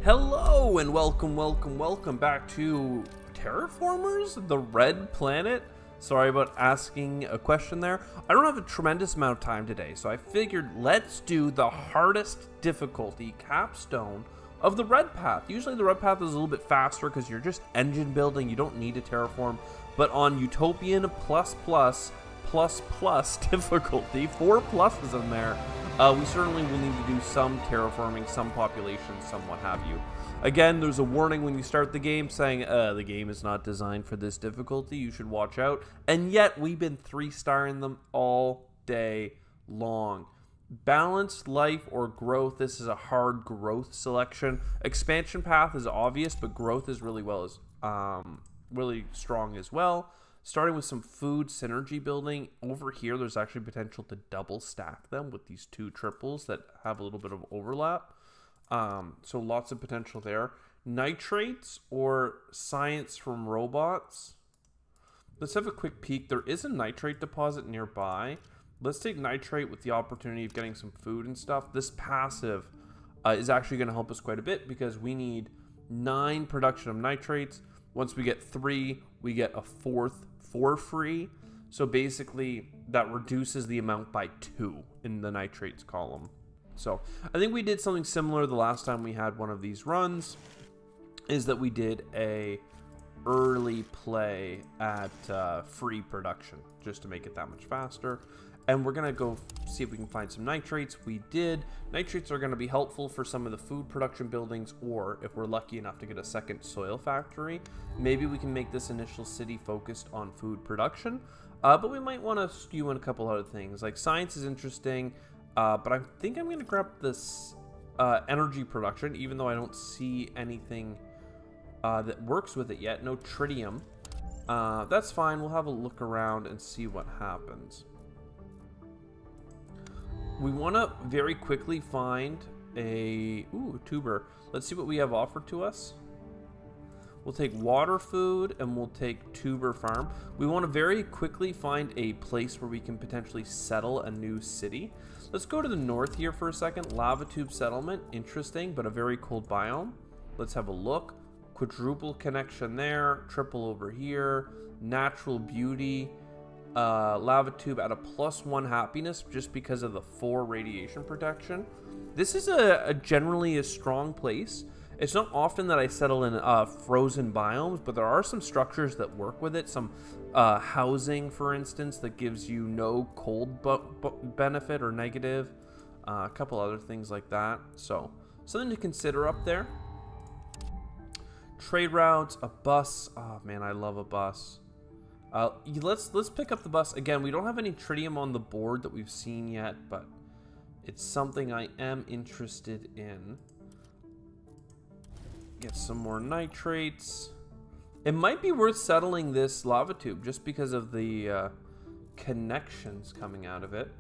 Hello and welcome back to Terraformers, the Red Planet. Sorry about asking a question there. I don't have a tremendous amount of time today, so I figured let's do the hardest difficulty capstone of the Red Path. Usually the Red Path is a little bit faster because you're just engine building, you don't need to terraform. But on Utopian plus difficulty, 4 pluses in there, we certainly will need to do some terraforming, some populations, some what have you. Again, there's a warning when you start the game saying, the game is not designed for this difficulty, you should watch out. And yet, we've been 3-starring them all day long. Balanced life or growth, this is a hard growth selection. Expansion path is obvious, but growth is really really strong as well. Starting with some food synergy building. Over here, there's actually potential to double stack them with these 2 triples that have a little bit of overlap. So lots of potential there. Nitrates or science from robots. Let's have a quick peek. There is a nitrate deposit nearby. Let's take nitrate with the opportunity of getting some food and stuff. This passive is actually going to help us quite a bit because we need 9 production of nitrates. Once we get 3, we get a 4th for free. So basically that reduces the amount by 2 in the nitrates column. So I think we did something similar the last time we had one of these runs, is that we did a early play at free production just to make it that much faster. And we're gonna go see if we can find some nitrates. We did. Nitrates are gonna be helpful for some of the food production buildings, or if we're lucky enough to get a second soil factory, maybe we can make this initial city focused on food production. But we might want to skew in a couple other things. Like science is interesting, but I think I'm gonna grab this energy production, even though I don't see anything that works with it yet. No tritium. That's fine. We'll have a look around and see what happens. We want to very quickly find a tuber. Let's see what we have offered to us. We'll take water food and we'll take tuber farm. We want to very quickly find a place where we can potentially settle a new city. Let's go to the north here for a second. Lava tube settlement, interesting, but a very cold biome. Let's have a look. Quadruple connection there, triple over here, natural beauty. Lava tube at a +1 happiness just because of the 4 radiation protection. This is a generally a strong place. It's not often that I settle in frozen biomes, but there are some structures that work with it. Some housing, for instance, that gives you no cold benefit or negative. A couple other things like that. So something to consider up there. Trade routes, a bus. Oh man, I love a bus. Let's pick up the bus. Again, we don't have any tritium on the board that we've seen yet, but it's something I am interested in. Get some more nitrates. It might be worth settling this lava tube just because of the connections coming out of it.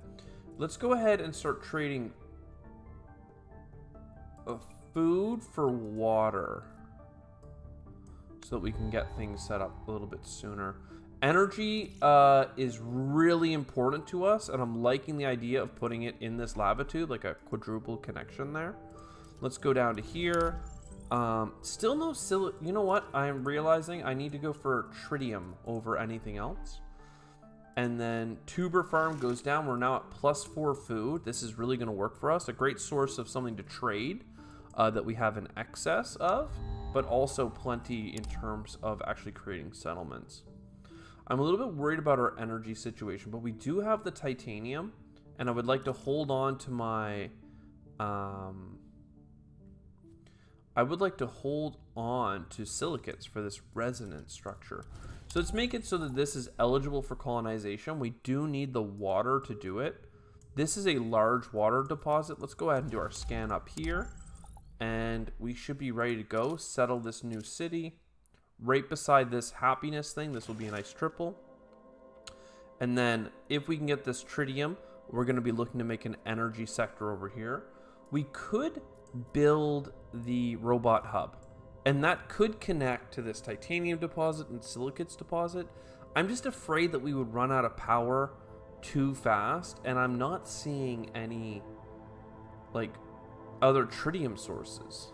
Let's go ahead and start trading food for water so that we can get things set up a little bit sooner. Energy is really important to us, and I'm liking the idea of putting it in this lava tube, like a quadruple connection there. Let's go down to here. Still no you know what? I'm realizing I need to go for tritium over anything else. And then tuber farm goes down. We're now at +4 food. This is really going to work for us. A great source of something to trade that we have an excess of, but also plenty in terms of actually creating settlements. I'm a little bit worried about our energy situation, but we do have the titanium, and I would like to hold on to my I would like to hold on to silicates for this resonance structure. So let's make it so that this is eligible for colonization. We do need the water to do it. This is a large water deposit. Let's go ahead and do our scan up here, and we should be ready to go. Settle this new city. Right beside this happiness thing, this will be a nice triple. And then if we can get this tritium, we're going to be looking to make an energy sector over here. We could build the robot hub, and that could connect to this titanium deposit and silicates deposit. I'm just afraid that we would run out of power too fast, and I'm not seeing any like other tritium sources.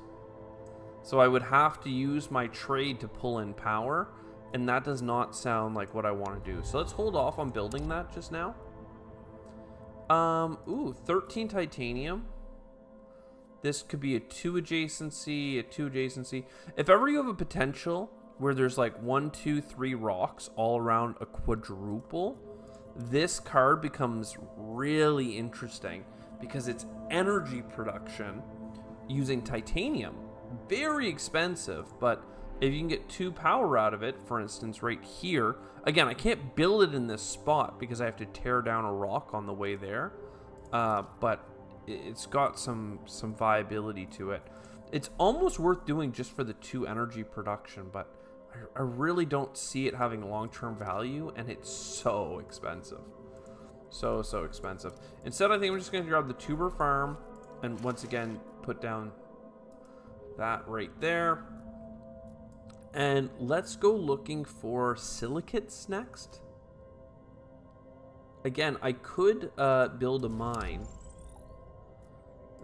So I would have to use my trade to pull in power, and that does not sound like what I want to do. So let's hold off on building that just now. Ooh, 13 titanium. This could be a 2 adjacency, a 2 adjacency. If ever you have a potential where there's like 1, 2, 3 rocks all around a quadruple, this card becomes really interesting because it's energy production using titanium. Very expensive, but if you can get 2 power out of it, for instance, right here. Again, I can't build it in this spot because I have to tear down a rock on the way there. But it's got some viability to it. It's almost worth doing just for the 2 energy production, but I really don't see it having long-term value, and it's so expensive. So expensive. Instead, I think I'm just going to grab the tuber farm and once again put down that right there. And let's go looking for silicates next. Again, I could build a mine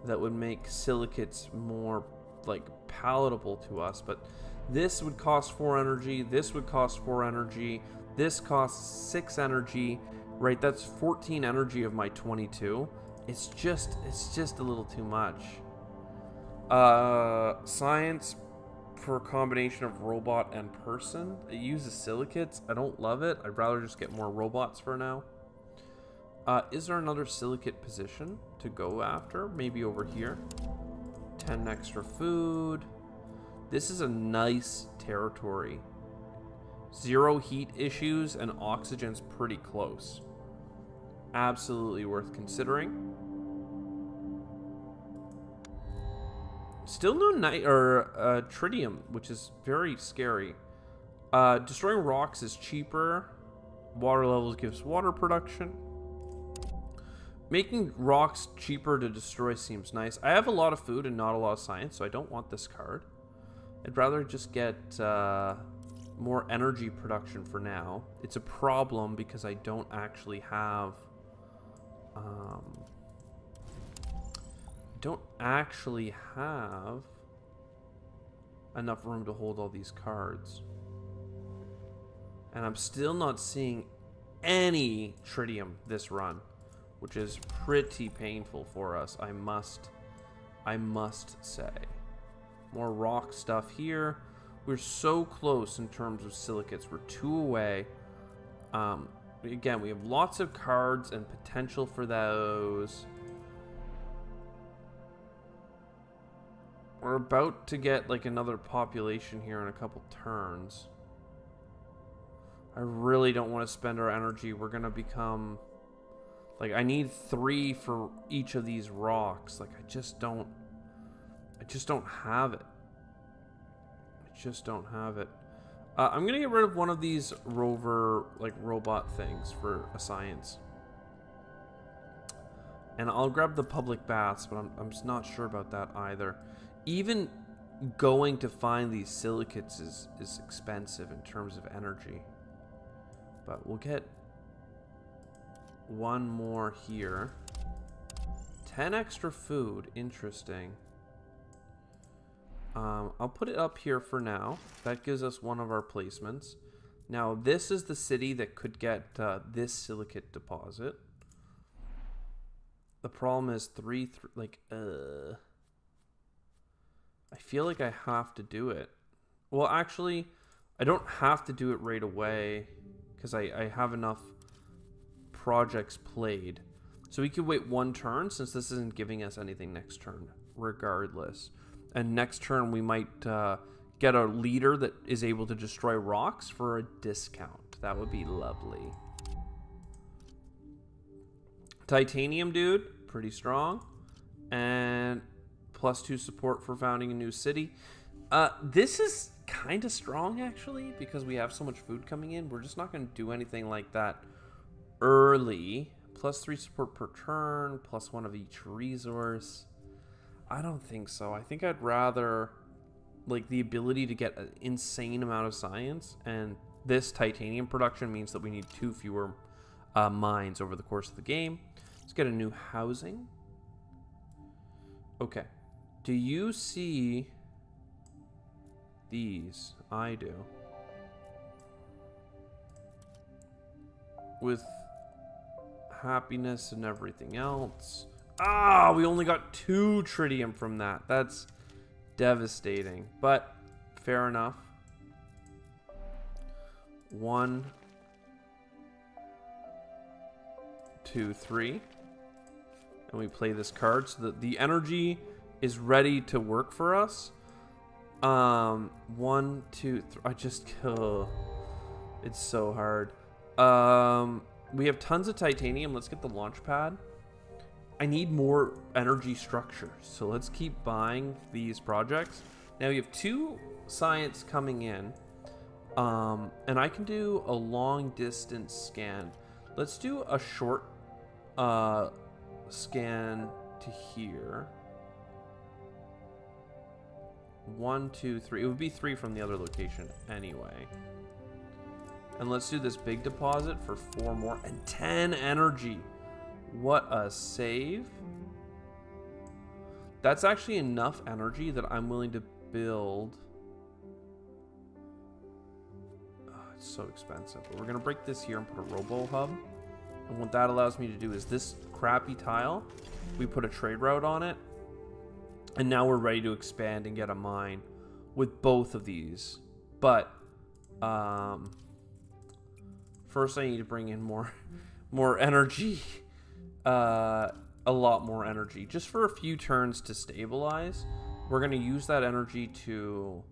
that would make silicates more like palatable to us, but this would cost 4 energy, this would cost 4 energy, this costs 6 energy, right? That's 14 energy of my 22. It's just a little too much. Science for a combination of robot and person. It uses silicates. I don't love it. I'd rather just get more robots for now. Is there another silicate position to go after? Maybe over here. 10 extra food. This is a nice territory. 0 heat issues and oxygen's pretty close. Absolutely worth considering. Still no tritium, which is very scary. Destroying rocks is cheaper. Water levels gives water production. Making rocks cheaper to destroy seems nice. I have a lot of food and not a lot of science, so I don't want this card. I'd rather just get more energy production for now. It's a problem because I don't actually have enough room to hold all these cards. And I'm still not seeing any tritium this run, which is pretty painful for us, I must say. More rock stuff here. We're so close in terms of silicates. We're 2 away. Again, we have lots of cards and potential for those. We're about to get like another population here in a couple turns. I really don't want to spend our energy. We're gonna become like, I need 3 for each of these rocks. Like, I just don't have it. I just don't have it. I'm gonna get rid of one of these rover, like, robot things for a science. And I'll grab the public baths, but I'm just not sure about that either. Even going to find these silicates is expensive in terms of energy. But we'll get 1 more here. 10 extra food. Interesting. I'll put it up here for now. That gives us one of our placements. Now, this is the city that could get this silicate deposit. The problem is I feel like I have to do it. Well, actually, I don't have to do it right away because I have enough projects played. So we could wait 1 turn since this isn't giving us anything next turn, regardless. And next turn we might get a leader that is able to destroy rocks for a discount. That would be lovely. Titanium, dude, pretty strong. And +2 support for founding a new city. This is kind of strong, actually, because we have so much food coming in. We're just not going to do anything like that early. +3 support per turn, +1 of each resource. I don't think so. I think I'd rather, like, the ability to get an insane amount of science, and this titanium production means that we need 2 fewer mines over the course of the game. Let's get a new housing. Okay. Do you see these. I do. With happiness and everything else. Ah, we only got 2 tritium from that. That's devastating, but fair enough. 1, 2, 3. And we play this card so that the energy is ready to work for us. 1, 2, 3. I just kill. It's so hard. We have tons of titanium. Let's get the launch pad. I need more energy structures, so let's keep buying these projects. Now we have 2 science coming in, and I can do a long distance scan. Let's do a short scan to here. 1, 2, 3. It would be 3 from the other location anyway. And let's do this big deposit for 4 more and 10 energy. What a save. That's actually enough energy that I'm willing to build. Oh, it's so expensive. But we're going to break this here and put a robo hub. And what that allows me to do is this crappy tile, we put a trade route on it. And now we're ready to expand and get a mine with both of these. But first I need to bring in more energy. A lot more energy. Just for a few turns to stabilize. We're going to use that energy to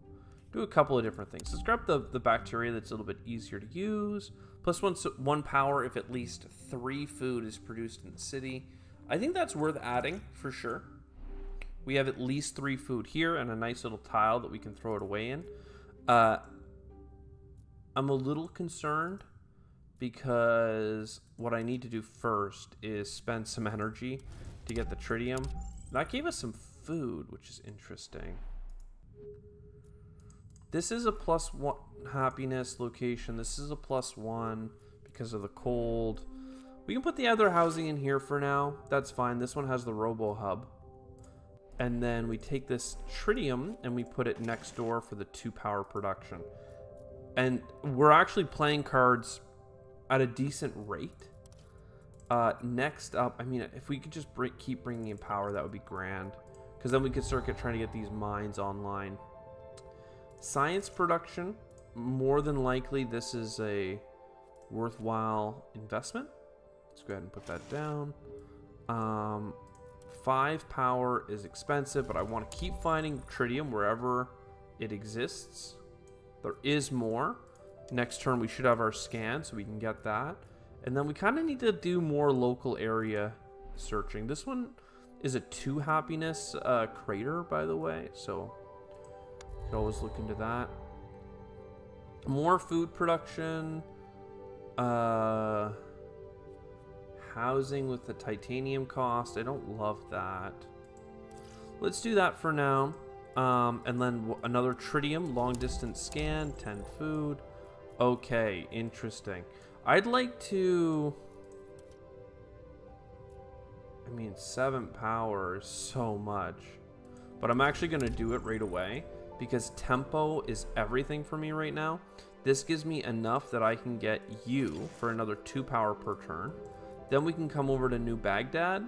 do a couple of different things. Let's grab the bacteria that's a little bit easier to use. Plus 1 power if at least 3 food is produced in the city. I think that's worth adding for sure. We have at least 3 food here and a nice little tile that we can throw it away in. I'm a little concerned because what I need to do first is spend some energy to get the tritium. That gave us some food, which is interesting. This is a +1 happiness location. This is a +1 because of the cold. We can put the other housing in here for now. That's fine. This one has the robo hub. And then we take this tritium and we put it next door for the 2 power production. And we're actually playing cards at a decent rate. Next up, I mean, if we could just keep bringing in power, that would be grand. Because then we could start trying to get these mines online. Science production, more than likely, this is a worthwhile investment. Let's go ahead and put that down. 5 power is expensive, but I want to keep finding tritium wherever it exists. There is more. Next turn we should have our scan, so we can get that. And then we kind of need to do more local area searching. This one is a 2 happiness crater, by the way, so you can always look into that. More food production. Housing with the titanium cost. I don't love that. Let's do that for now. And then another tritium long distance scan, 10 food. Okay, interesting. I'd like to... I mean, 7 power is so much. But I'm actually going to do it right away because tempo is everything for me right now. This gives me enough that I can get you for another 2 power per turn. Then we can come over to New Baghdad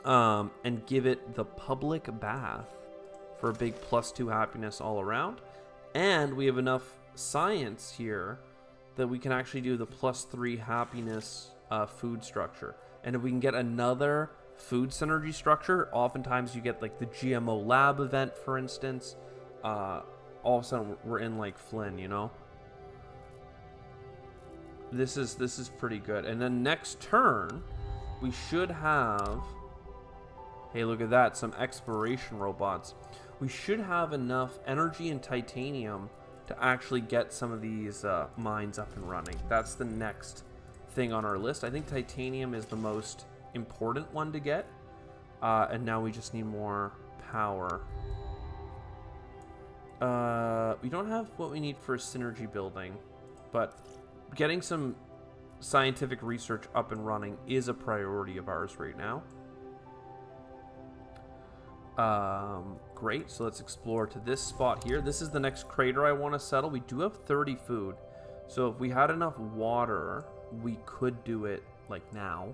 and give it the public bath for a big +2 happiness all around. And we have enough science here that we can actually do the +3 happiness food structure. And if we can get another food synergy structure, oftentimes you get like the GMO lab event, for instance. All of a sudden we're in like Flynn, you know? This is pretty good. And then next turn, we should have... Hey, look at that. Some exploration robots. We should have enough energy and titanium to actually get some of these mines up and running. That's the next thing on our list. I think titanium is the most important one to get. And now we just need more power. We don't have what we need for synergy building, but getting some scientific research up and running is a priority of ours right now. Great, so let's explore to this spot here. This is the next crater I want to settle. We do have 30 food. So if we had enough water, we could do it like now.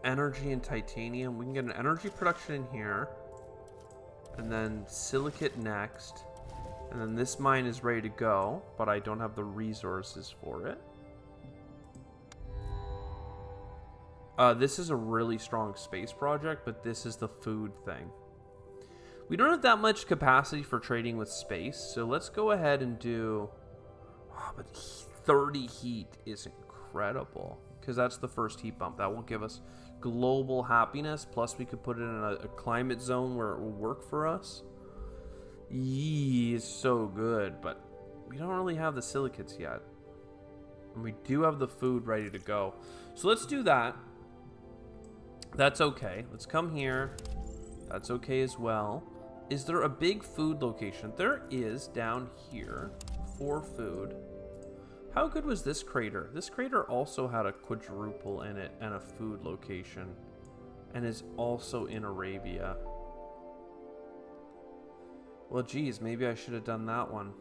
Energy and titanium. We can get an energy production in here. And then silicate next. And then this mine is ready to go, but I don't have the resources for it. This is a really strong space project, but this is the food thing. We don't have that much capacity for trading with space, so let's go ahead and do... Oh, but 30 heat is incredible, because that's the first heat bump. That will give us global happiness, plus we could put it in a climate zone where it will work for us. Yee is so good, but we don't really have the silicates yet. And we do have the food ready to go. So let's do that. That's okay. Let's come here. That's okay as well. Is there a big food location? There is down here for food. How good was this crater? This crater also had a quadruple in it and a food location. And is also in Arabia. Well, geez, maybe I should have done that one.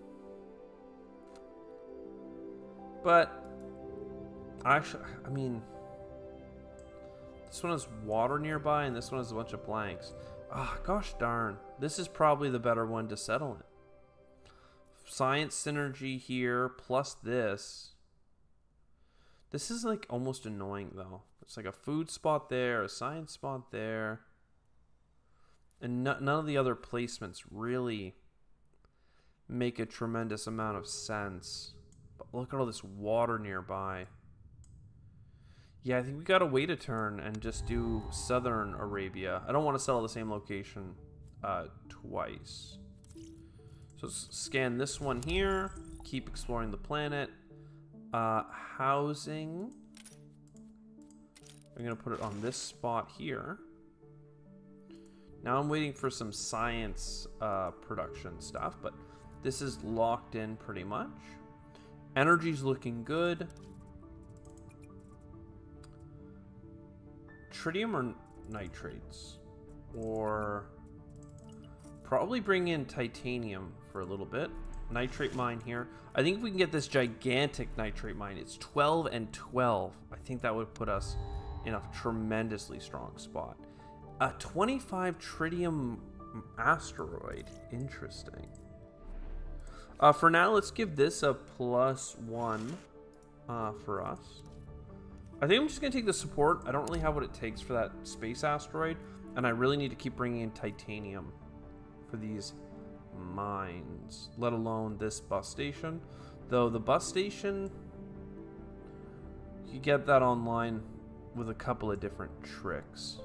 But, actually, I mean... This one has water nearby, and this one has a bunch of blanks. Ah, gosh darn. This is probably the better one to settle in. Science synergy here, plus this. This is, like, almost annoying, though. It's like a food spot there, a science spot there. And none of the other placements really make a tremendous amount of sense. But look at all this water nearby. Yeah, I think we gotta wait a turn and just do Southern Arabia. I don't want to settle the same location twice. So scan this one here. Keep exploring the planet. Housing. I'm gonna put it on this spot here. Now I'm waiting for some science production stuff, but this is locked in pretty much. Energy's looking good. Tritium or nitrates? Or probably bring in titanium for a little bit. Nitrate mine here. I think if we can get this gigantic nitrate mine, it's 12 and 12. I think that would put us in a tremendously strong spot. A 25 tritium asteroid. Interesting. For now, let's give this a +1 for us. I think I'm just going to take the support. I don't really have what it takes for that space asteroid. And I really need to keep bringing in titanium for these mines. Let alone this bus station. Though the bus station, you get that online with a couple of different tricks.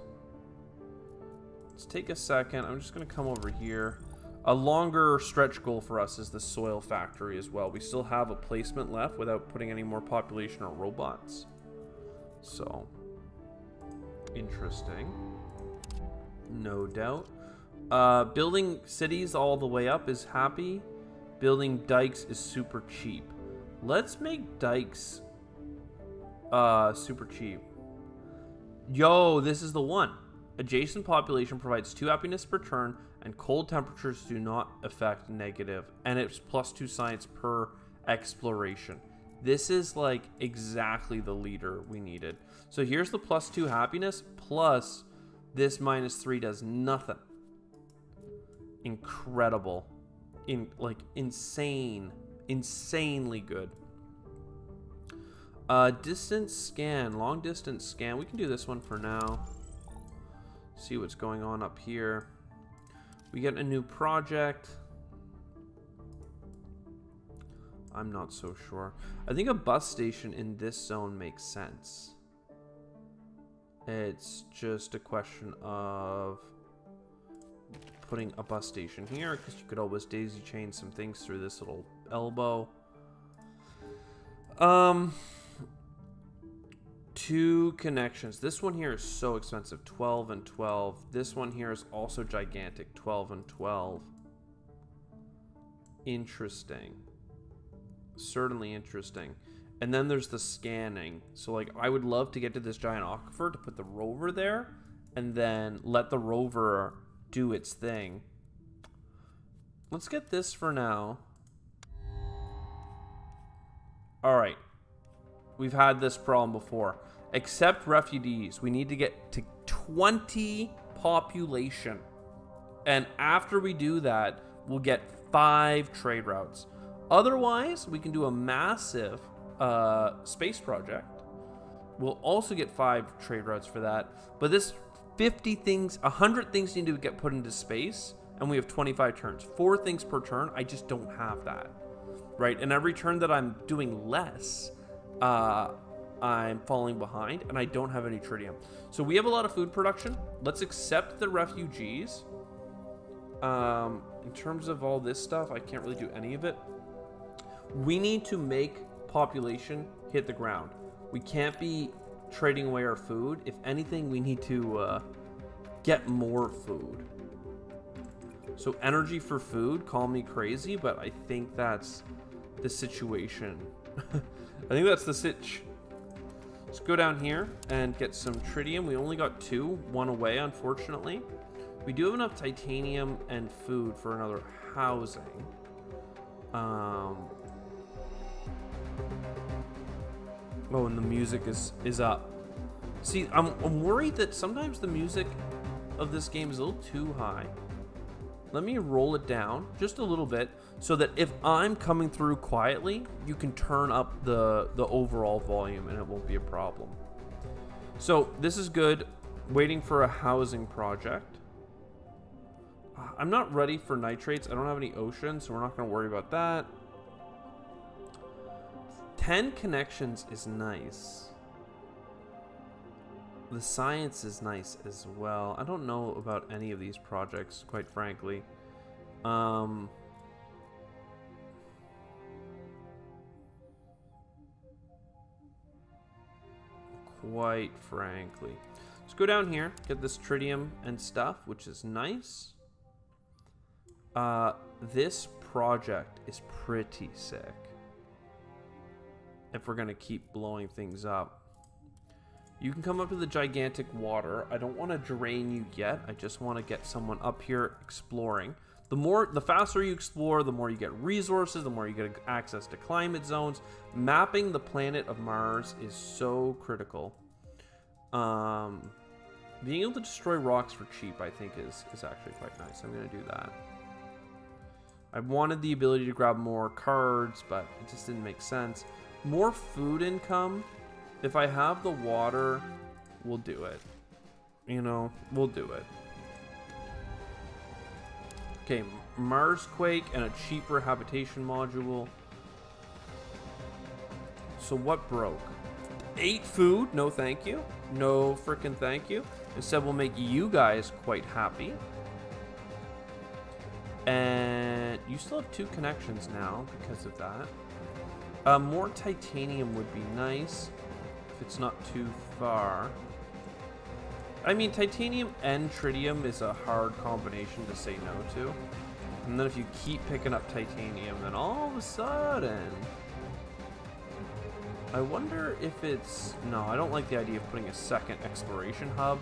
Let's take a second. I'm just going to come over here. A longer stretch goal for us is the soil factory as well. We still have a placement left without putting any more population or robots. So, interesting. No doubt. Building cities all the way up is happy. Building dikes is super cheap. Let's make dikes super cheap. Yo, this is the one. Adjacent population provides 2 happiness per turn, and cold temperatures do not affect negative. And it's +2 science per exploration. This is like exactly the leader we needed. So here's the +2 happiness, plus this -3 does nothing. Incredible. Insanely good. Distance scan, long distance scan. We can do this one for now. See what's going on up here. We get a new project. I'm not so sure. I think a bus station in this zone makes sense. It's just a question of putting a bus station here, because you could always daisy chain some things through this little elbow. 2 connections. This one here is so expensive, 12 and 12. This one here is also gigantic, 12 and 12. Interesting. Certainly interesting. And then there's the scanning. So, like, I would love to get to this giant aquifer to put the rover there and then let the rover do its thing. Let's get this for now. Alright. We've had this problem before. Accept refugees. We need to get to 20 population. And after we do that, we'll get 5 trade routes. Otherwise, we can do a massive space project. We'll also get 5 trade routes for that. But this 50 things, 100 things need to get put into space, and we have 25 turns. 4 things per turn. I just don't have that, right? And every turn that I'm doing less, I'm falling behind, and I don't have any tritium. So we have a lot of food production. Let's accept the refugees. In terms of all this stuff, I can't really do any of it. We need to make population hit the ground. We can't be trading away our food. If anything, we need to get more food. So energy for food, call me crazy, but I think that's the situation. I think that's the sitch. Let's go down here and get some tritium. We only got 2, 1 away, unfortunately. We do have enough titanium and food for another housing. Oh, and the music is up. See, I'm worried that sometimes the music of this game is a little too high. Let me roll it down just a little bit so that if I'm coming through quietly, you can turn up the overall volume and it won't be a problem. So this is good. Waiting for a housing project. I'm not ready for nitrates. I don't have any oceans, so we're not going to worry about that. 10 connections is nice. The science is nice as well. I don't know about any of these projects, quite frankly. Quite frankly. Let's go down here, get this tritium and stuff, which is nice. This project is pretty sick. If we're gonna keep blowing things up. You can come up to the gigantic water. I don't want to drain you yet. I just want to get someone up here exploring. The faster you explore, the more you get resources, the more you get access to climate zones. Mapping the planet of Mars is so critical. Being able to destroy rocks for cheap, I think, is actually quite nice. I'm going to do that. I wanted the ability to grab more cards, but it just didn't make sense. More food income. If I have the water, we'll do it. You know, we'll do it. Okay, Marsquake and a cheaper habitation module. So what broke? 8 food, no thank you. No frickin' thank you. Instead, we'll make you guys quite happy. And you still have 2 connections now because of that. More titanium would be nice. It's not too far. I mean, titanium and tritium is a hard combination to say no to. And then if you keep picking up titanium, then all of a sudden... I wonder if it's... No, I don't like the idea of putting a second exploration hub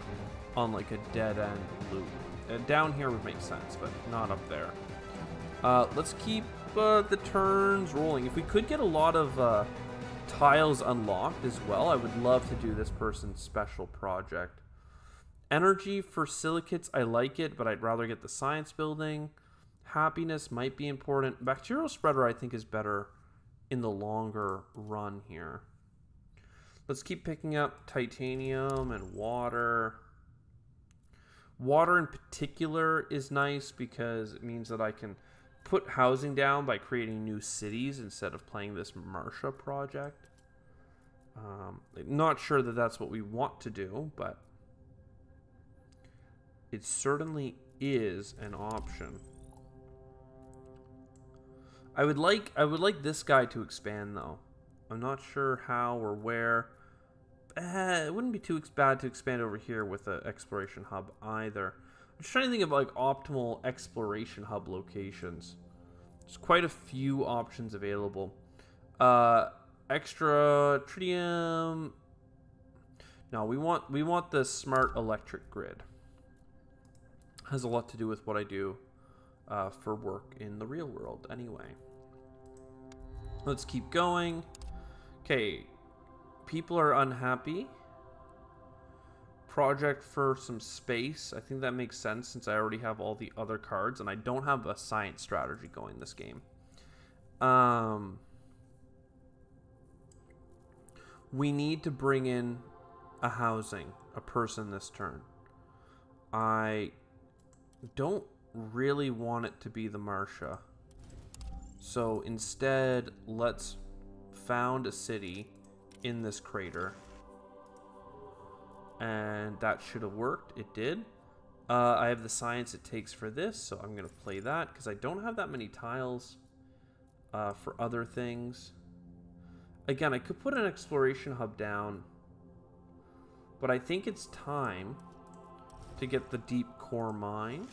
on like a dead-end loop. Down here would make sense, but not up there. Let's keep the turns rolling. If we could get a lot of... tiles unlocked as well, I would love to do this person's special project. Energy for silicates, I like it, but I'd rather get the science building. Happiness might be important. Bacterial spreader, I think, is better in the longer run here. Let's keep picking up titanium and water. Water in particular is nice because it means that I can put housing down by creating new cities instead of playing this Marsha project. Not sure that that's what we want to do, but it certainly is an option. I would like this guy to expand though. I'm not sure how or where. It wouldn't be too bad to expand over here with an exploration hub either. I'm just trying to think of like optimal exploration hub locations. There's quite a few options available. Extra tritium. No, we want the smart electric grid. Has a lot to do with what I do for work in the real world anyway. Let's keep going. Okay, people are unhappy. Project for some space. I think that makes sense since I already have all the other cards and I don't have a science strategy going this game. We need to bring in a housing, a person this turn. I don't really want it to be the Martia. So instead, let's found a city in this crater. And that should have worked. It did. I have the science it takes for this, so I'm going to play that because I don't have that many tiles for other things. Again, I could put an exploration hub down, but I think it's time to get the deep core mine.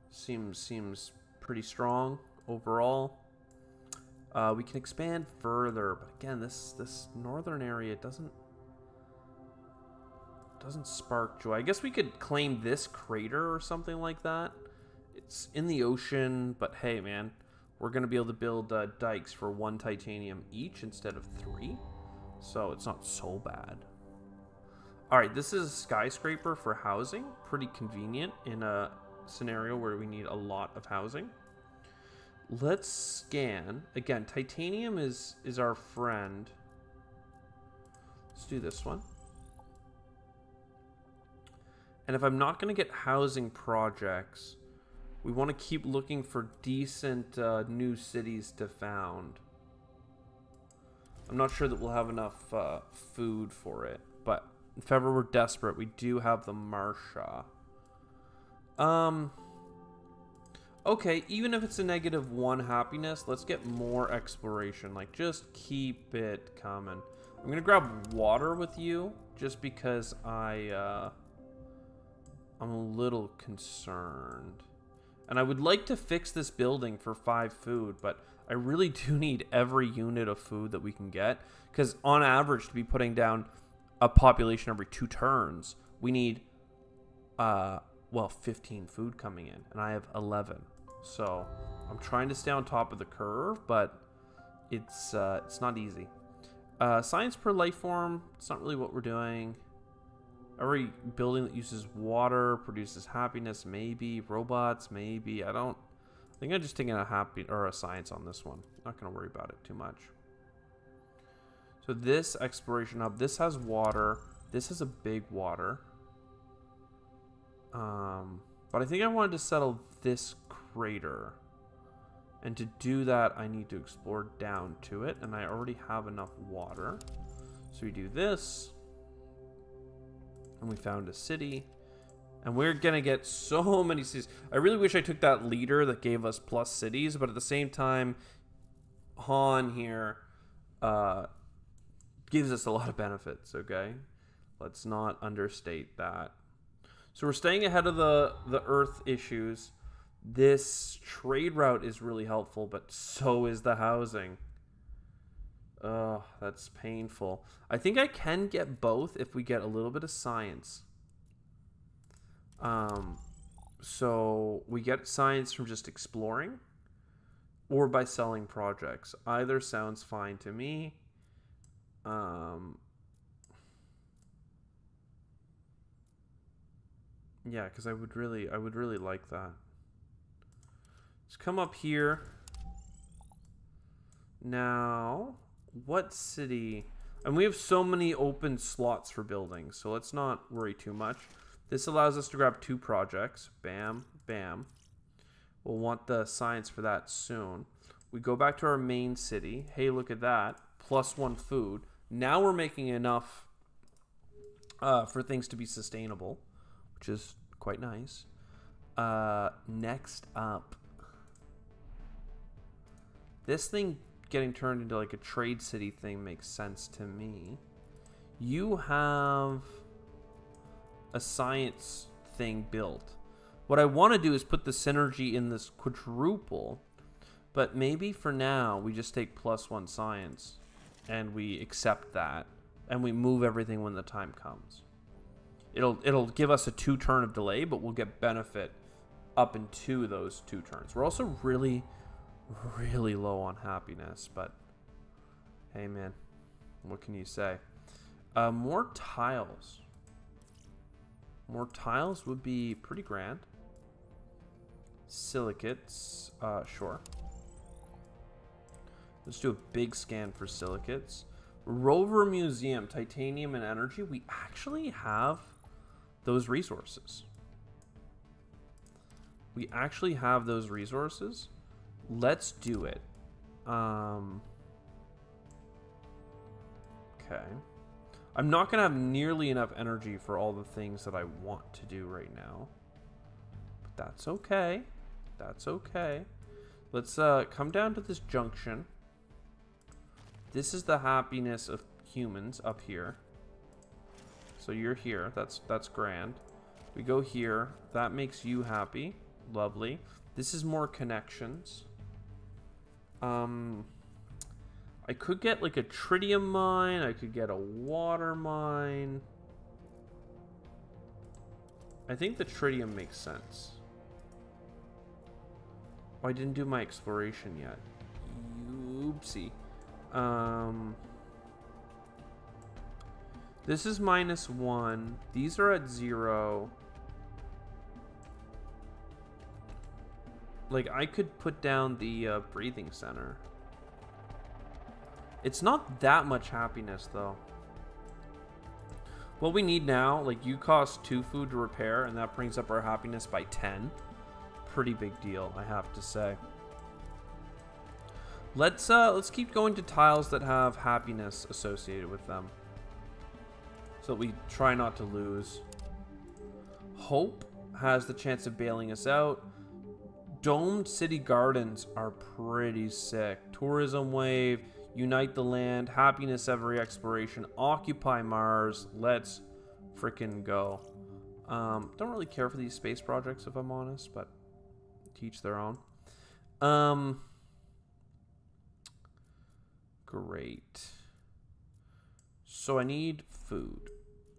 Seems pretty strong overall. We can expand further, but again, this northern area doesn't spark joy. I guess we could claim this crater or something like that. It's in the ocean, but hey, man, we're going to be able to build dikes for 1 titanium each instead of 3. So it's not so bad. All right, this is a skyscraper for housing. Pretty convenient in a scenario where we need a lot of housing. Let's scan. Again, titanium is our friend. Let's do this one. And if I'm not going to get housing projects, we want to keep looking for decent new cities to found. I'm not sure that we'll have enough food for it, but if ever we're desperate, we do have the Martia. Okay, even if it's a -1 happiness, let's get more exploration. Like, just keep it coming. I'm going to grab water with you just because I'm a little concerned. And I would like to fix this building for 5 food, but I really do need every unit of food that we can get. Because on average, to be putting down a population every 2 turns, we need, well, 15 food coming in. And I have 11. So I'm trying to stay on top of the curve, but it's not easy. Science per life form, it's not really what we're doing. Every building that uses water produces happiness, maybe. Robots, maybe. I think I'm just taking a science on this one. Not going to worry about it too much. So this exploration hub, this has water. This is a big water. But I think I wanted to settle this crater. And to do that, I need to explore down to it. And I already have enough water. So we do this. And we found a city. And we're going to get so many cities. I really wish I took that leader that gave us plus cities. But at the same time, Han here gives us a lot of benefits, okay? Let's not understate that. So we're staying ahead of the Earth issues. This trade route is really helpful, but so is the housing. Oh, that's painful. I think I can get both if we get a little bit of science. So we get science from just exploring or by selling projects. Either sounds fine to me. Yeah, because I would really like that. Let's come up here. Now, what city? And we have so many open slots for buildings, so let's not worry too much. This allows us to grab 2 projects. Bam, bam. We'll want the science for that soon. We go back to our main city. Hey, look at that. +1 food. Now we're making enough for things to be sustainable, which is quite nice. Next up. This thing getting turned into like a trade city thing makes sense to me. You have a science thing built. What I want to do is put the synergy in this quadruple, But maybe for now, we just take +1 science, and we accept that, and we move everything when the time comes. It'll give us a 2-turn of delay, but we'll get benefit up into those 2 turns. We're also really, really low on happiness, but hey, man, what can you say? More tiles. More tiles would be pretty grand. Silicates, sure. Let's do a big scan for silicates. Rover Museum, titanium and energy. We actually have those resources. We actually have those resources. Let's do it. Okay. I'm not going to have nearly enough energy for all the things that I want to do right now. But that's okay. That's okay. Let's come down to this junction. This is the happiness of humans up here. So you're here. That's grand. We go here. That makes you happy. Lovely. This is more connections. I could get like a tritium mine. I could get a water mine. I think the tritium makes sense. Oh, I didn't do my exploration yet. Oopsie. This is -1. These are at 0. Like, I could put down the breathing center. It's not that much happiness, though. What we need now, like, you cost 2 food to repair, and that brings up our happiness by 10. Pretty big deal, I have to say. Let's keep going to tiles that have happiness associated with them, so that we try not to lose. Hope has the chance of bailing us out. Domed city gardens are pretty sick. Tourism wave, unite the land, happiness every exploration, occupy Mars. Let's freaking go. Don't really care for these space projects, if I'm honest, but teach their own. Great. So I need food.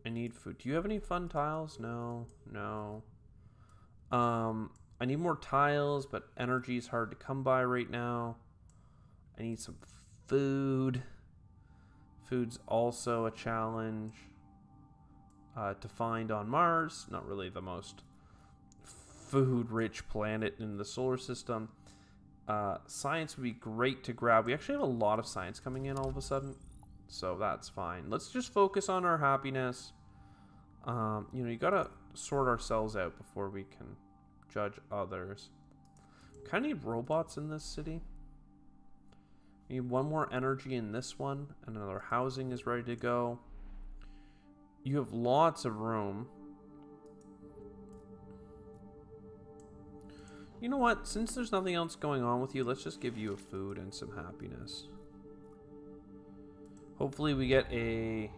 I need food. Do you have any fun tiles? No. No. I need more tiles, but energy is hard to come by right now. I need some food. Food's also a challenge to find on Mars. Not really the most food-rich planet in the solar system. Science would be great to grab. We actually have a lot of science coming in all of a sudden, so that's fine. Let's just focus on our happiness. You know, you gotta sort ourselves out before we can judge others. Kind of need robots in this city. We need one more energy in this one, and another housing is ready to go. You have lots of room. You know what? Since there's nothing else going on with you, let's just give you a food and some happiness. Hopefully we get a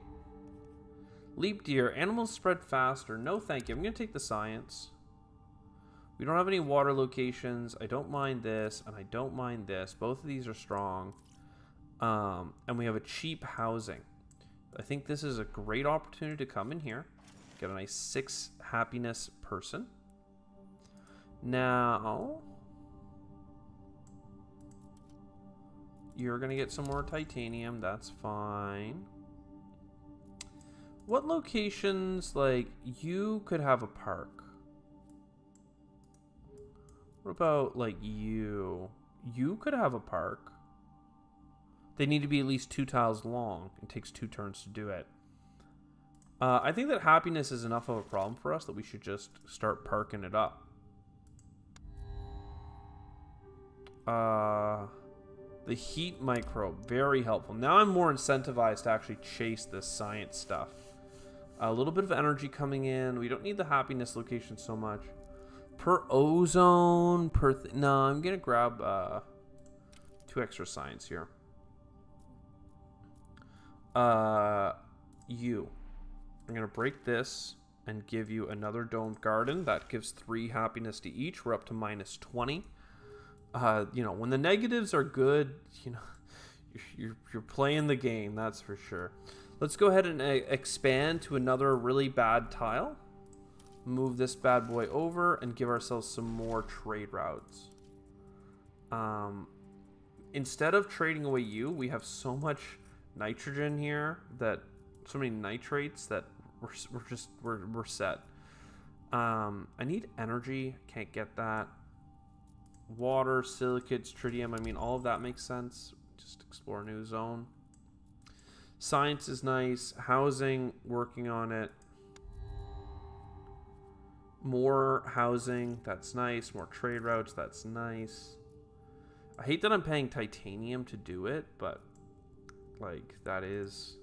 leap deer. Animals spread faster. No, thank you. I'm going to take the science. We don't have any water locations. I don't mind this, and I don't mind this. Both of these are strong. And we have a cheap housing. I think this is a great opportunity to come in here. Get a nice 6 happiness person. Now, you're going to get some more titanium. That's fine. What locations, like, you could have a park? What about, like, you? You could have a park. They need to be at least 2 tiles long. It takes 2 turns to do it. I think that happiness is enough of a problem for us that we should just start parking it up. The heat microbe, very helpful. Now I'm more incentivized to actually chase this science stuff. A little bit of energy coming in. We don't need the happiness location so much. Per ozone, no, I'm gonna grab 2 extra science here. You. I'm gonna break this and give you another domed garden. That gives 3 happiness to each. We're up to -20. You know, when the negatives are good, you know, you're playing the game, that's for sure. Let's go ahead and expand to another really bad tile. Move this bad boy over and give ourselves some more trade routes. Instead of trading away you, we have so much nitrogen here, that so many nitrates, that we're set. I need energy. Can't get that. Water, silicates, tritium. I mean, all of that makes sense. Just explore a new zone. Science is nice. Housing, working on it. More housing, that's nice. More trade routes, that's nice. I hate that I'm paying titanium to do it, but like, that is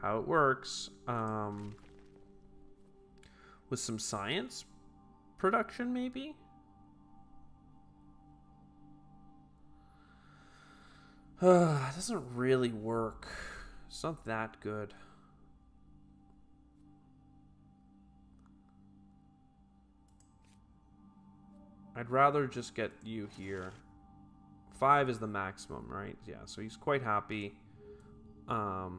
how it works. With some science production, maybe? It doesn't really work. It's not that good. I'd rather just get you here. 5 is the maximum, right? Yeah, so he's quite happy. A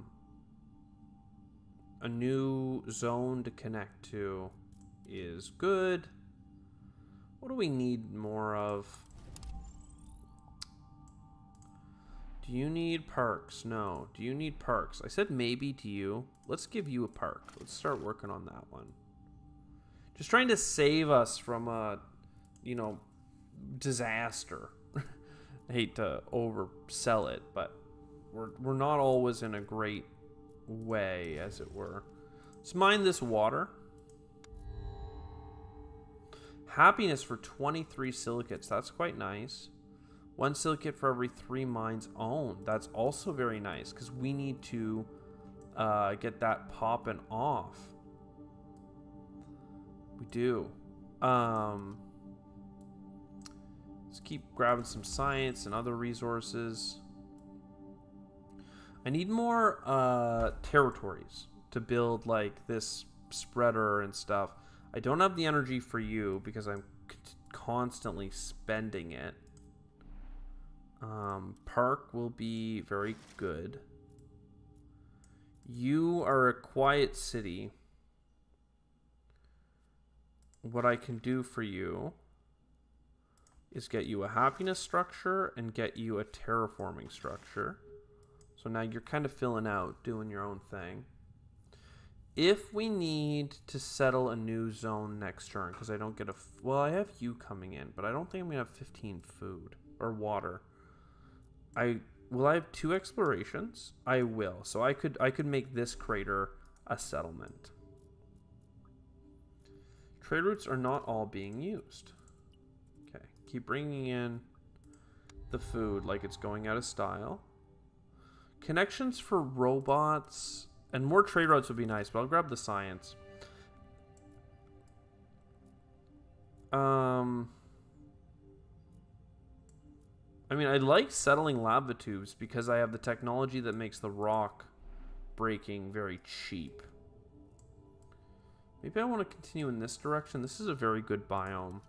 new zone to connect to is good. What do we need more of? Do you need parks? No. Do you need parks? I said maybe to you. Let's give you a park. Let's start working on that one. Just trying to save us from a, you know, disaster. I hate to oversell it, but we're not always in a great way, as it were. Let's mine this water. Happiness for 23 silicates. That's quite nice. 1 silicate for every 3 mines owned. That's also very nice, because we need to get that popping off. We do. Let's keep grabbing some science and other resources. I need more territories to build like this spreader and stuff. I don't have the energy for you because I'm constantly spending it. Park will be very good. You are a quiet city. What I can do for you is get you a happiness structure and get you a terraforming structure. So now you're kind of filling out, doing your own thing. If we need to settle a new zone next turn, because I don't get a... Well, I have you coming in, but I don't think I'm going to have 15 food or water. Will I have 2 explorations? I will. So I could make this crater a settlement. Trade routes are not all being used. Okay, keep bringing in the food like it's going out of style. Connections for robots and more trade routes would be nice, but I'll grab the science. I mean, I like settling lava tubes because I have the technology that makes the rock breaking very cheap. Maybe I want to continue in this direction. This is a very good biome.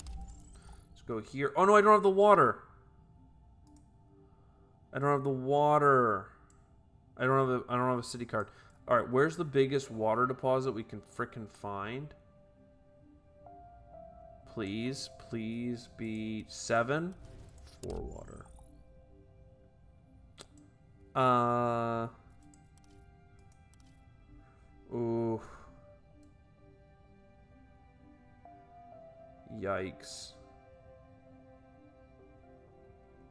Let's go here. Oh no, I don't have the water. I don't have the water. I don't have a city card. All right, where's the biggest water deposit we can frickin' find? Please, please be 7 for water. Ooh. Yikes.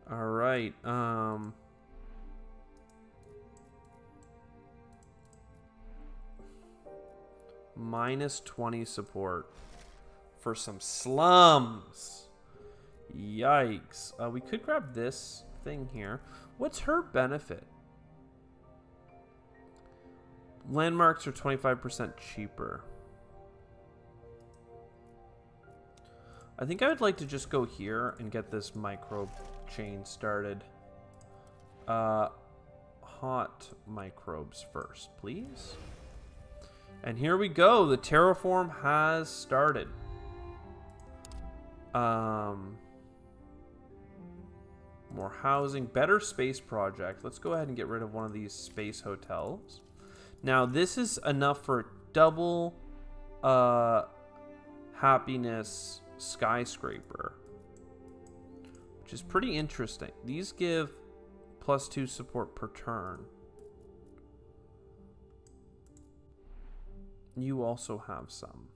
All right. Minus 20 support for some slums. Yikes. We could grab this thing here. What's her benefit? Landmarks are 25% cheaper. I think I would like to just go here and get this microbe chain started. Hot microbes first, please. And here we go. The terraform has started. More housing. Better space project. Let's go ahead and get rid of one of these space hotels. Now, this is enough for double happiness skyscraper, which is pretty interesting. These give +2 support per turn. You also have some.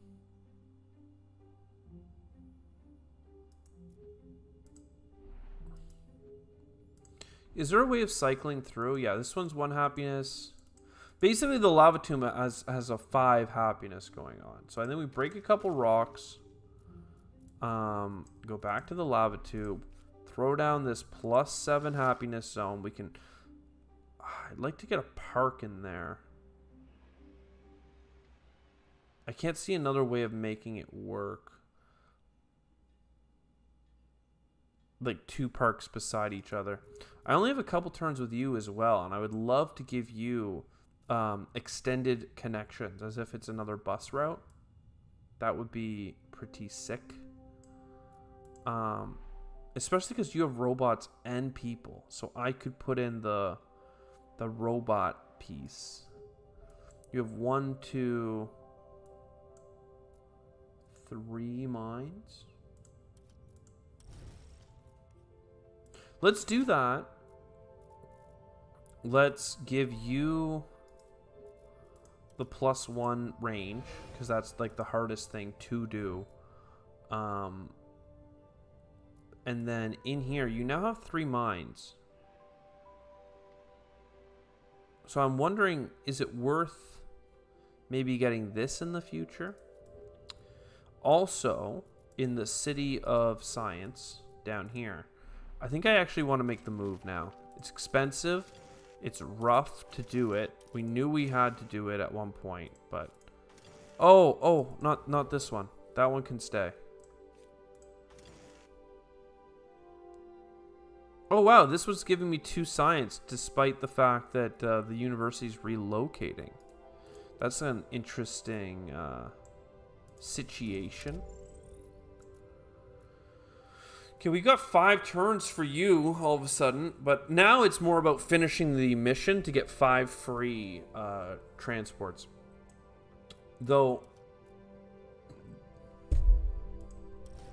Is there a way of cycling through? Yeah, this one's 1 happiness. Basically, the lava tomb has a 5 happiness going on. So I think we break a couple rocks. Go back to the lava tube. Throw down this +7 happiness zone. We can... I'd like to get a park in there. I can't see another way of making it work. Like 2 parks beside each other. I only have a couple turns with you as well, and I would love to give you extended connections, as if it's another bus route. That would be pretty sick. Especially because you have robots and people, so I could put in the robot piece. You have 1, 2, 3 mines. Let's do that. Let's give you the +1 range, because that's like the hardest thing to do. And then in here, you now have 3 mines. So I'm wondering, is it worth maybe getting this in the future? Also, in the City of Science down here, I think I actually want to make the move now. It's expensive. It's rough to do it. We knew we had to do it at one point, but... Oh, not this one. That one can stay. Oh, wow, this was giving me 2 science, despite the fact that the university's relocating. That's an interesting situation. Okay, we got 5 turns for you all of a sudden, but now it's more about finishing the mission to get 5 free transports. Though,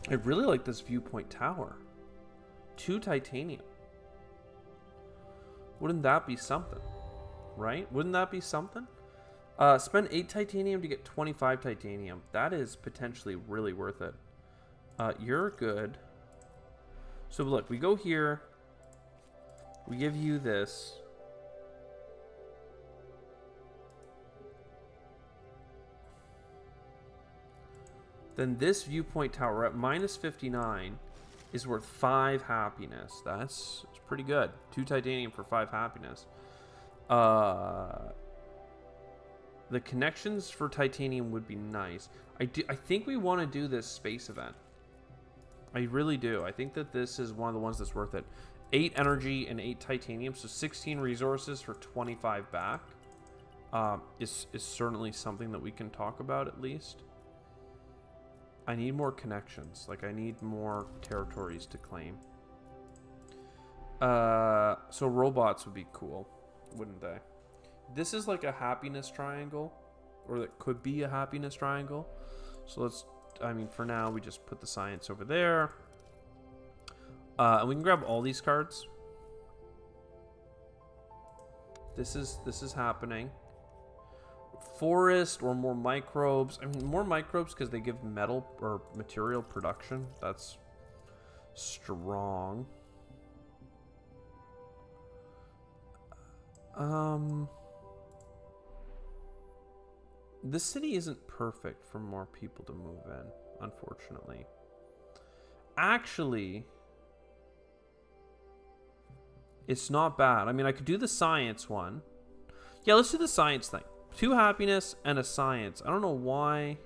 I really like this viewpoint tower. 2 titanium. Wouldn't that be something? Right? Wouldn't that be something? Spend 8 titanium to get 25 titanium. That is potentially really worth it. You're good. So look, we go here. We give you this. Then this viewpoint tower at -59 is worth 5 happiness. That's pretty good. 2 titanium for 5 happiness. The connections for titanium would be nice. I think we want to do this space event. I really do. I think that this is one of the ones that's worth it. 8 energy and 8 titanium, so 16 resources for 25 back. Is certainly something that we can talk about at least. I need more connections. Like, I need more territories to claim. So robots would be cool, wouldn't they? This is like a happiness triangle, or that could be a happiness triangle. So let's, I mean, for now, we just put the science over there. And we can grab all these cards. This is happening. Forest or more microbes. I mean, more microbes because they give metal or material production. That's strong. This city isn't perfect for more people to move in, unfortunately. Actually, it's not bad. I mean, I could do the science one. Yeah, let's do the science thing. 2 happiness and a science. I don't know why.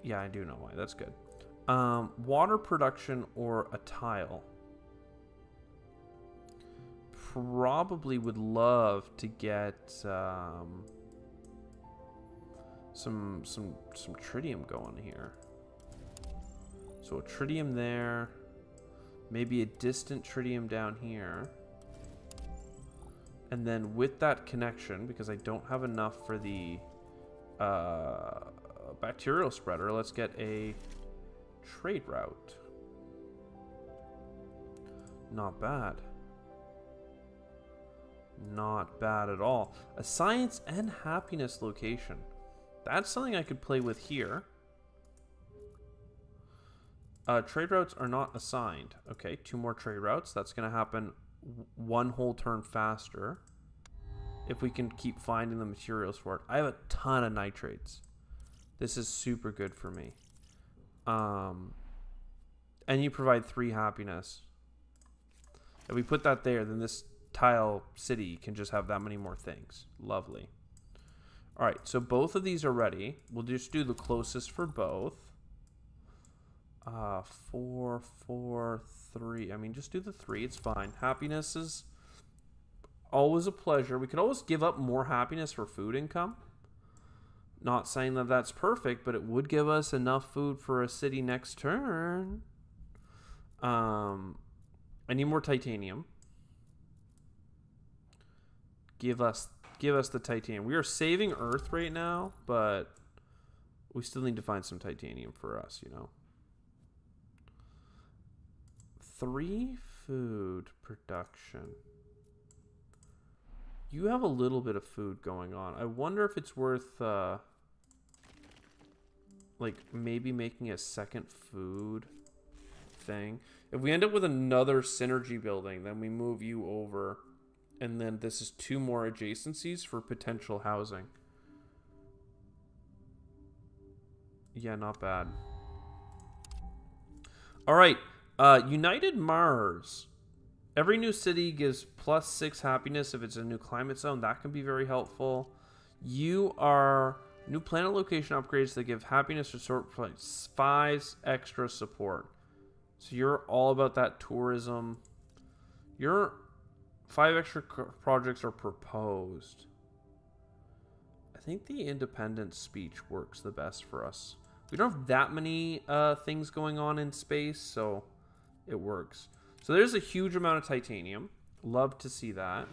Yeah, I do know why. That's good. Water production or a tile. Probably would love to get some tritium going here. So a tritium there. Maybe a distant tritium down here. And then with that connection, because I don't have enough for the bacterial spreader, let's get a trade route. Not bad. Not bad at all. A science and happiness location. That's something I could play with here. Trade routes are not assigned. Okay, 2 more trade routes. That's going to happen 1 whole turn faster if we can keep finding the materials for it. I have a ton of nitrates. This is super good for me. And you provide 3 happiness. If we put that there, then this tile city can just have that many more things. Lovely. All right, so both of these are ready. We'll just do the closest for both. 4, 4, 3. I mean, just do the 3. It's fine. Happiness is always a pleasure. We could always give up more happiness for food income. Not saying that that's perfect, but it would give us enough food for a city next turn. I need more titanium. Give us the titanium. We are saving Earth right now, but we still need to find some titanium for us, you know. 3 food production. You have a little bit of food going on. I wonder if it's worth like maybe making a second food thing. If we end up with another synergy building, then we move you over. And then this is 2 more adjacencies for potential housing. Yeah, not bad. All right. United Mars. Every new city gives +6 happiness if it's a new climate zone. That can be very helpful. You are new planet location upgrades that give happiness resort 5 extra support. So you're all about that tourism. Your 5 extra projects are proposed. I think the independent speech works the best for us. We don't have that many things going on in space, so it works. So there's a huge amount of titanium. Love to see that.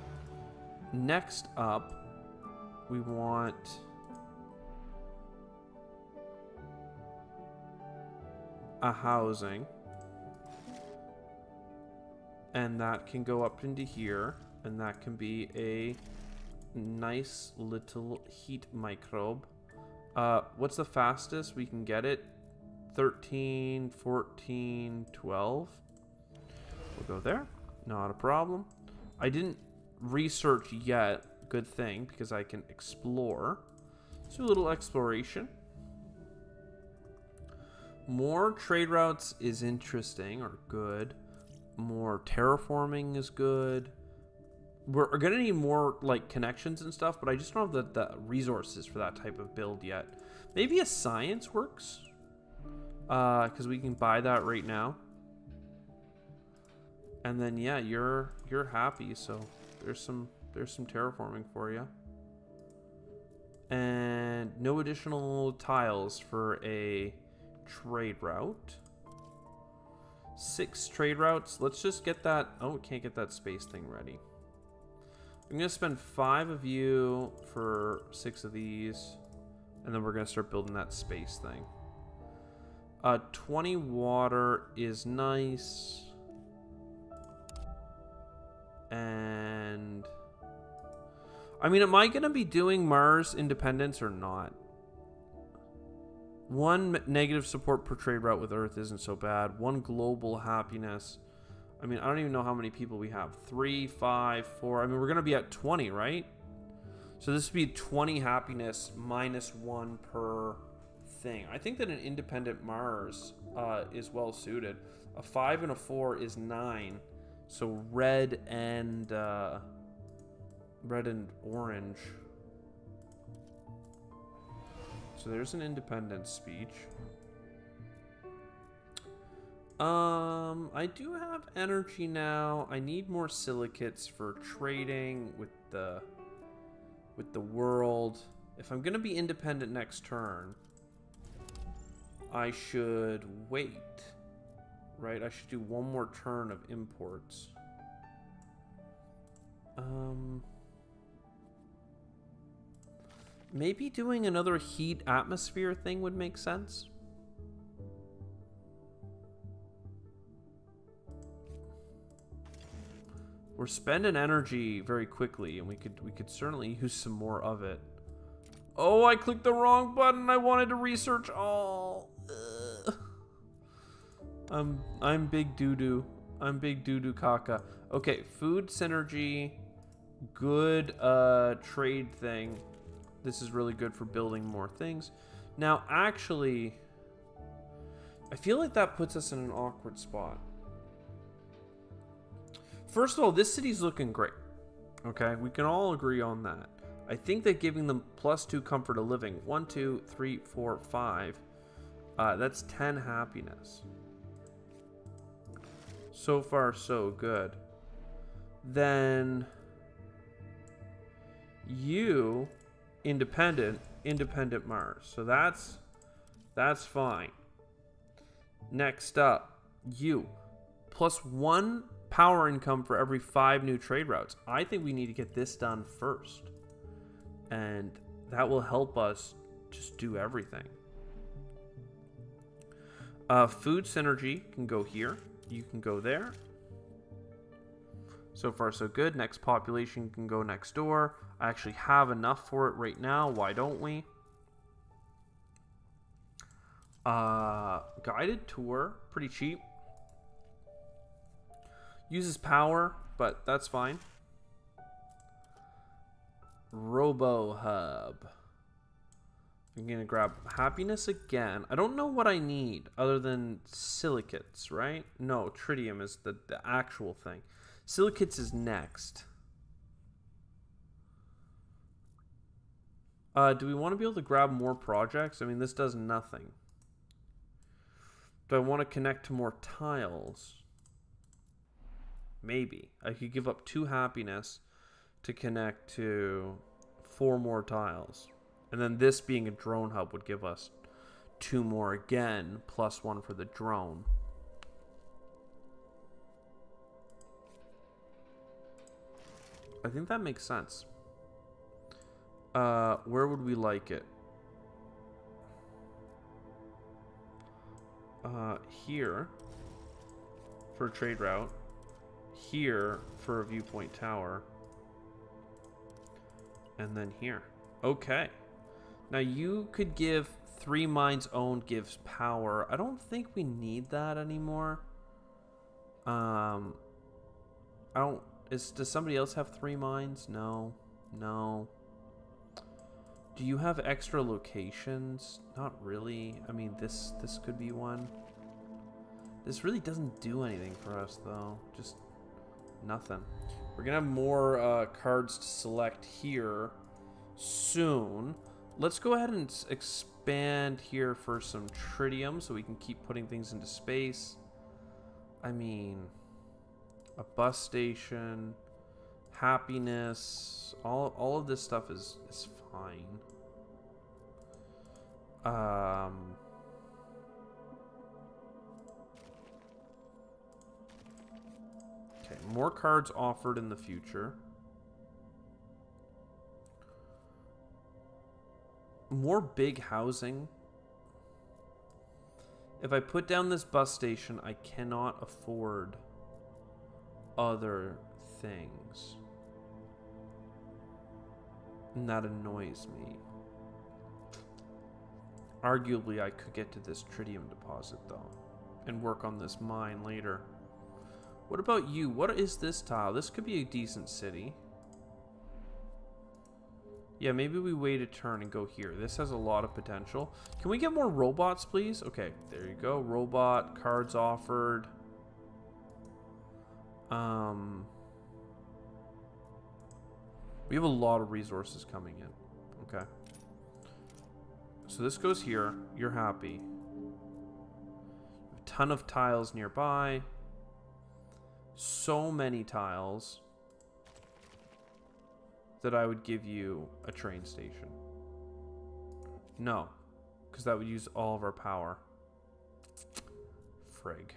Next up, we want a housing. And that can go up into here. And that can be a nice little heat microbe. What's the fastest we can get it? 13, 14, 12. We'll go there. Not a problem. I didn't research yet. Good thing, because I can explore. Let's do a little exploration. More trade routes is interesting or good. More terraforming is good. We're going to need more like connections and stuff, but I just don't have the resources for that type of build yet. Maybe a science works, because we can buy that right now. And then yeah, you're happy, so there's some terraforming for you. And no additional tiles for a trade route. 6 trade routes. Let's just get that. Oh, we can't get that space thing ready. I'm going to spend 5 of you for 6 of these. And then we're going to start building that space thing. 20 water is nice. And I mean, am I going to be doing Mars independence or not? 1 negative support per trade route with Earth isn't so bad. 1 global happiness. I mean, I don't even know how many people we have. 3, 5, 4. I mean, we're going to be at 20, right? So this would be 20 happiness minus 1 per thing. I think that an independent Mars is well suited. A 5 and a 4 is 9. So red and orange. So there's an independence speech. I do have energy now. I need more silicates for trading with the world. If I'm gonna be independent next turn, I should wait right? I should do one more turn of imports. Maybe doing another heat atmosphere thing would make sense. We're spending energy very quickly, and we could certainly use some more of it. Oh, I clicked the wrong button. I wanted to research all. I'm big doo-doo. I'm big doo-doo caca. Okay, food synergy. Good trade thing. This is really good for building more things. Now, actually, I feel like that puts us in an awkward spot. First of all, this city's looking great. Okay, we can all agree on that. I think that giving them +2 comfort of living. 1, 2, 3, 4, 5. That's 10 happiness. So far, so good. Then you, independent Mars. So that's fine. Next up, you, +1 power income for every 5 new trade routes. I think we need to get this done first. And that will help us just do everything. Food synergy can go here. You can go there. So far, so good. Next population can go next door. I actually have enough for it right now. Why don't we? Guided tour. Pretty cheap. Uses power, but that's fine. Robo Hub. I'm going to grab happiness again. I don't know what I need other than silicates, right? No, tritium is the actual thing. Silicates is next. Do we want to be able to grab more projects? I mean, this does nothing. Do I want to connect to more tiles? Maybe. I could give up 2 happiness to connect to 4 more tiles. And then this being a drone hub would give us 2 more again, +1 for the drone. I think that makes sense. Where would we like it? Here for a trade route. Here for a viewpoint tower. And then here. Okay. Now you could give 3 mines owned gives power. I don't think we need that anymore. I don't... Does somebody else have 3 mines? No. No. Do you have extra locations? Not really. I mean, this could be one. This really doesn't do anything for us, though. Just nothing. We're gonna have more cards to select here soon. Let's go ahead and expand here for some tritium so we can keep putting things into space. I mean, a bus station, happiness, all of this stuff is fine. Okay, more cards offered in the future. More big housing. If I put down this bus station, I cannot afford other things. And that annoys me. Arguably, I could get to this tritium deposit, though, and work on this mine later. What about you? What is this tile? This could be a decent city. Yeah, maybe we wait a turn and go here. This has a lot of potential. Can we get more robots, please? Okay, there you go. Robot, cards offered. We have a lot of resources coming in. Okay. So this goes here. You're happy. A ton of tiles nearby. So many tiles that I would give you a train station. No, because that would use all of our power. Frig.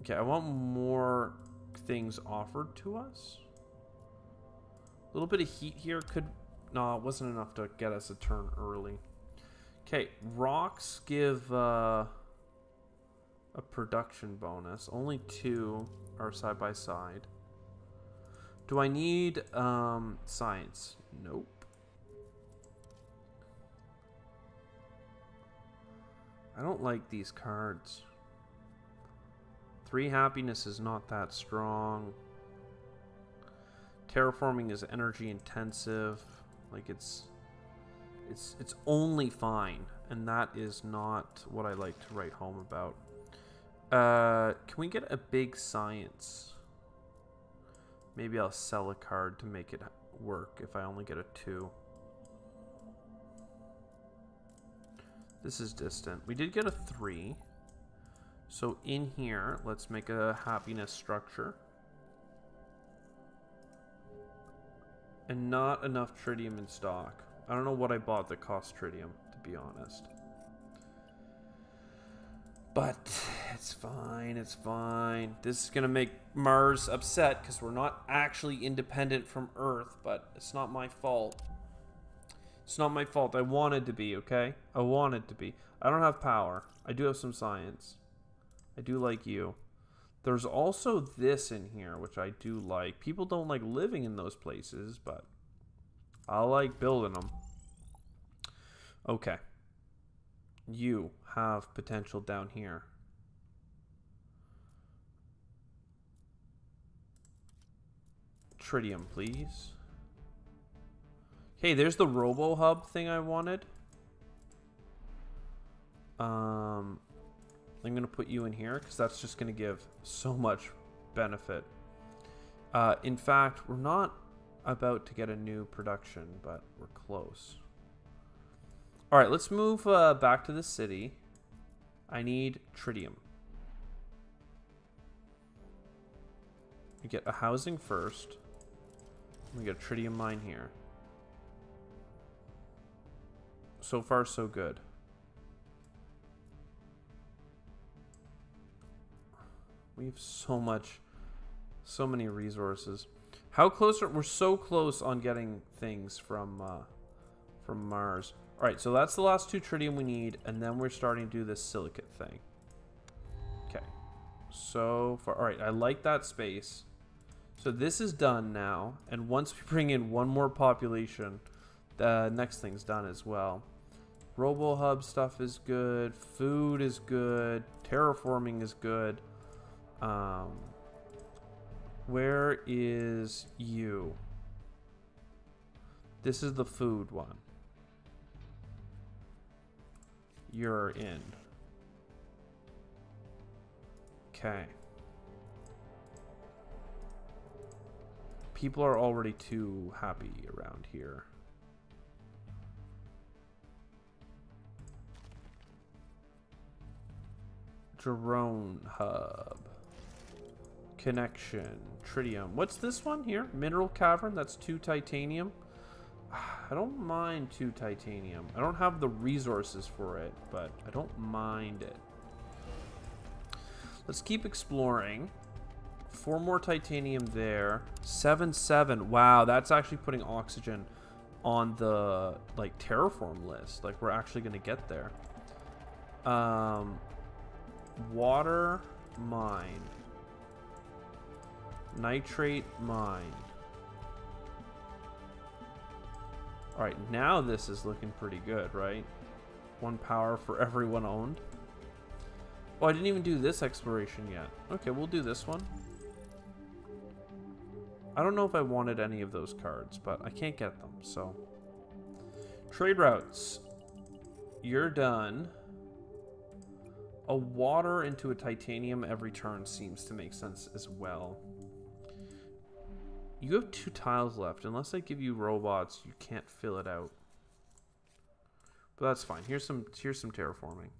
Okay, I want more things offered to us. A little bit of heat here could... No, it wasn't enough to get us a turn early. Okay, rocks give a production bonus. Only 2 are side by side. Do I need science? Nope. I don't like these cards. 3 happiness is not that strong. Terraforming is energy intensive. Like it's only fine, and that is not what I like to write home about. Can we get a big science? Maybe I'll sell a card to make it work if I only get a 2. This is distant. We did get a 3. So in here, let's make a happiness structure. And not enough tritium in stock. I don't know what I bought that cost tritium, to be honest. But it's fine, it's fine. This is going to make Mars upset because we're not actually independent from Earth, but it's not my fault. It's not my fault. I wanted to be, okay? I wanted to be. I don't have power. I do have some science. I do like you. There's also this in here, which I do like. People don't like living in those places, but I like building them. Okay. You have potential down here. Tritium, please. Hey, there's the Robo Hub thing I wanted. I'm going to put you in here because that's just going to give so much benefit. In fact, we're not about to get a new production, but we're close. All right, let's move back to the city. I need tritium. We get a housing first. We get a tritium mine here. So far, so good. We have so many resources. How close are we're so close on getting things from Mars. All right, so that's the last 2 tritium we need, and then we're starting to do this silicate thing. Okay, so far, all right, I like that space. So this is done now, and once we bring in 1 more population, the next thing's done as well. Robo Hub stuff is good. Food is good. Terraforming is good. Where is you? This is the food one. You're in. Okay. People are already too happy around here. Drone hub. Connection. Tritium. What's this one here? Mineral cavern. That's 2 titanium. I don't mind 2 titanium. I don't have the resources for it, but I don't mind it. Let's keep exploring. 4 more titanium there. 7. Wow, that's actually putting oxygen on the like terraform list. Like we're actually gonna get there. Water mine. Nitrate mine. Alright, now this is looking pretty good, right? 1 power for everyone owned. Oh, I didn't even do this exploration yet. Okay, we'll do this one. I don't know if I wanted any of those cards, but I can't get them, so. Trade routes. You're done. A water into a titanium every turn seems to make sense as well. You have 2 tiles left. Unless I give you robots, you can't fill it out. But that's fine. Here's some terraforming.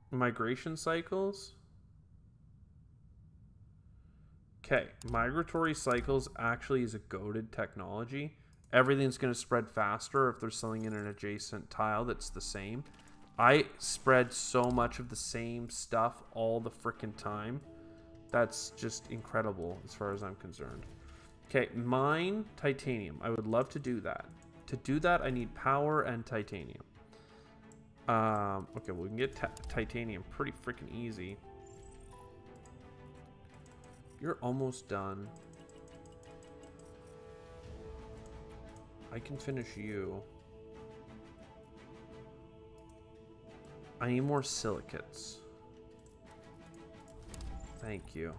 Migration cycles. Okay, migratory cycles actually is a goated technology. Everything's going to spread faster if there's something in an adjacent tile that's the same. I spread so much of the same stuff all the frickin' time. That's just incredible as far as I'm concerned. Okay, mine titanium. I would love to do that. To do that, I need power and titanium. Okay, well, we can get titanium pretty freaking easy. You're almost done. I can finish you. I need more silicates. Thank you.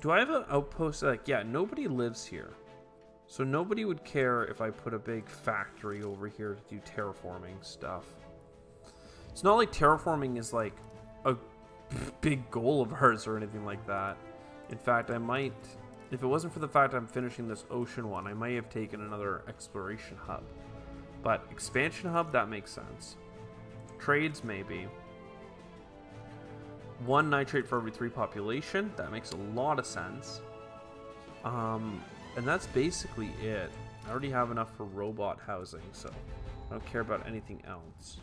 Do I have an outpost? Like, yeah, nobody lives here. So nobody would care if I put a big factory over here to do terraforming stuff. It's not like terraforming is like a big goal of ours or anything like that. In fact, I might, if it wasn't for the fact I'm finishing this ocean one, I might have taken another exploration hub. But expansion hub, that makes sense. Trades, maybe. 1 nitrate for every 3 population. That makes a lot of sense. And that's basically it. I already have enough for robot housing, so I don't care about anything else.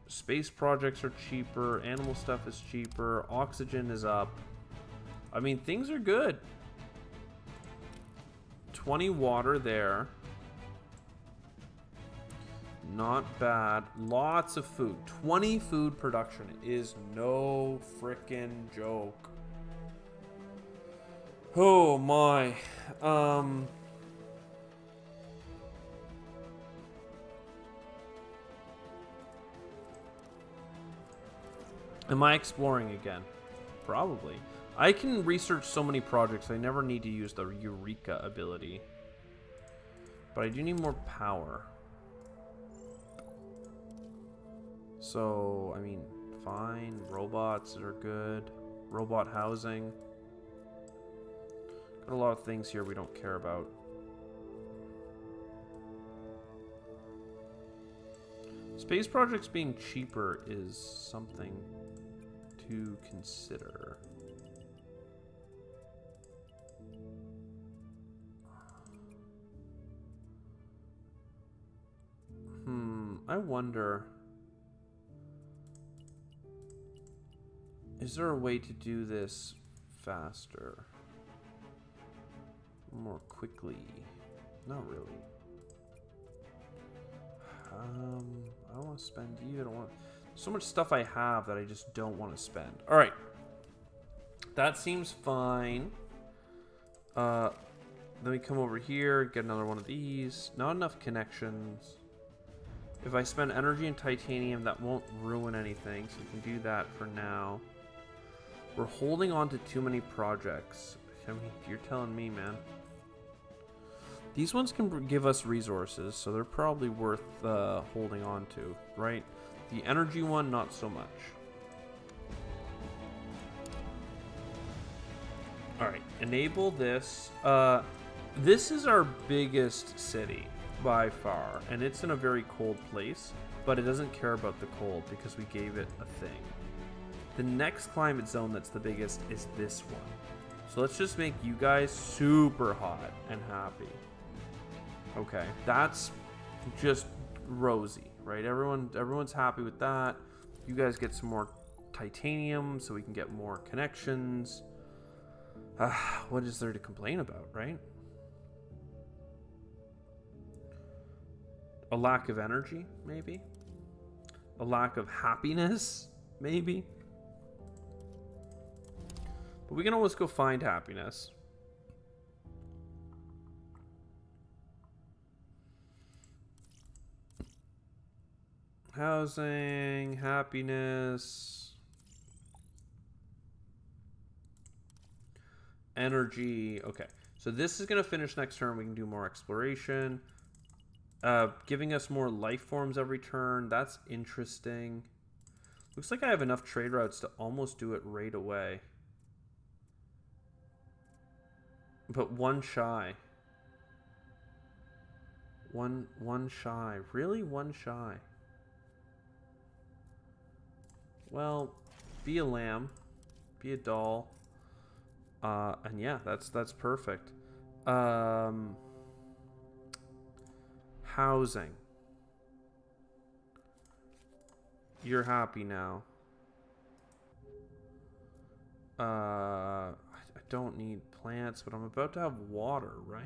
Space projects are cheaper. Animal stuff is cheaper. Oxygen is up. I mean, things are good. 20 water there. Not bad. Lots of food. 20 food production is no frickin' joke. Oh my. Am I exploring again? Probably. I can research so many projects, I never need to use the Eureka ability. But I do need more power. So, I mean, fine. Robots are good. Robot housing. Got a lot of things here we don't care about. Space projects being cheaper is something to consider. I wonder, is there a way to do this faster? More quickly? Not really. I don't want to spend you. I don't want so much stuff I have that I just don't want to spend. All right, that seems fine. Then we come over here, get another one of these. Not enough connections. If I spend energy and titanium, that won't ruin anything, so we can do that for now. We're holding on to too many projects. I mean, you're telling me, man. These ones can give us resources, so they're probably worth holding on to, right? The energy one, not so much. Alright, enable this. This is our biggest city by far, and it's in a very cold place, but it doesn't care about the cold because we gave it a thing. The next climate zone that's the biggest is this one. So let's just make you guys super hot and happy. Okay, that's just rosy, right? Everyone's happy with that. You guys get some more titanium so we can get more connections. What is there to complain about, right? A lack of energy, maybe? A lack of happiness, maybe? But we can always go find happiness. Housing, happiness, energy. Okay, so this is going to finish next turn. We can do more exploration. Giving us more life forms every turn. That's interesting. Looks like I have enough trade routes to almost do it right away. But one shy. One shy. Really? One shy. Well, be a lamb. Be a doll. And yeah, that's perfect. Housing. You're happy now. I don't need plants, but I'm about to have water, right?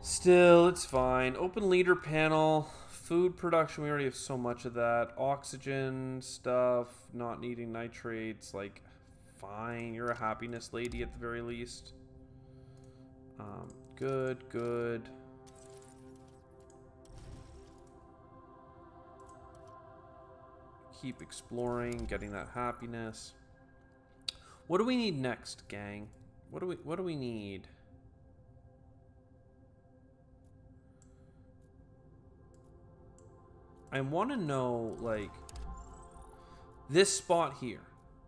Still, it's fine. Open leader panel. Food production, we already have so much of that. Oxygen stuff, not needing nitrates, like, fine. You're a happiness lady at the very least. Good, good. Keep exploring, getting that happiness. What do we need next, gang? What do we need? I want to know, like, this spot here.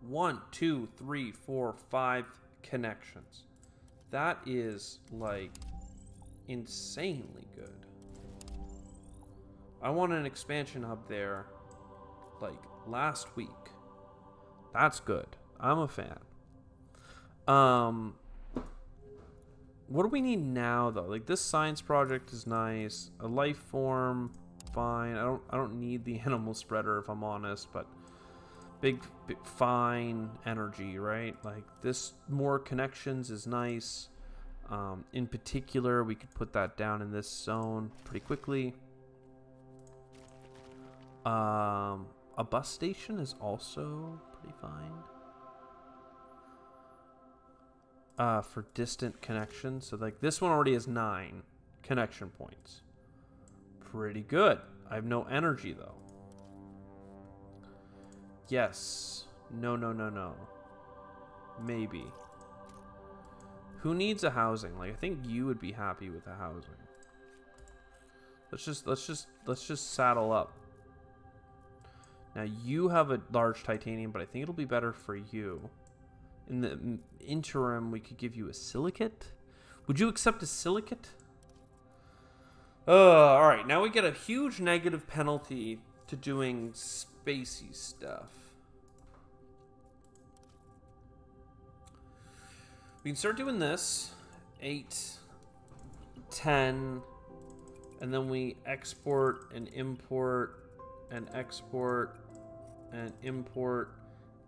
1, 2, 3, 4, 5 connections. That is, like, insanely good. I want an expansion hub there, like, last week. That's good. I'm a fan. What do we need now, though? Like, this science project is nice. A life form, fine. I don't need the animal spreader, if I'm honest, but big fine energy, right? Like, this more connections is nice. In particular, we could put that down in this zone pretty quickly. A bus station is also pretty fine. For distant connections. So, like, this one already has 9 connection points. Pretty good. I have no energy, though. Yes. No, no, no, no. Maybe. Who needs a housing? Like, I think you would be happy with a housing. Let's just saddle up. Now, you have a large titanium, but I think it'll be better for you. In the interim, we could give you a silicate. Would you accept a silicate? Alright, now we get a huge negative penalty to doing spacey stuff. We can start doing this. 8, 10, and then we export and import and export and import.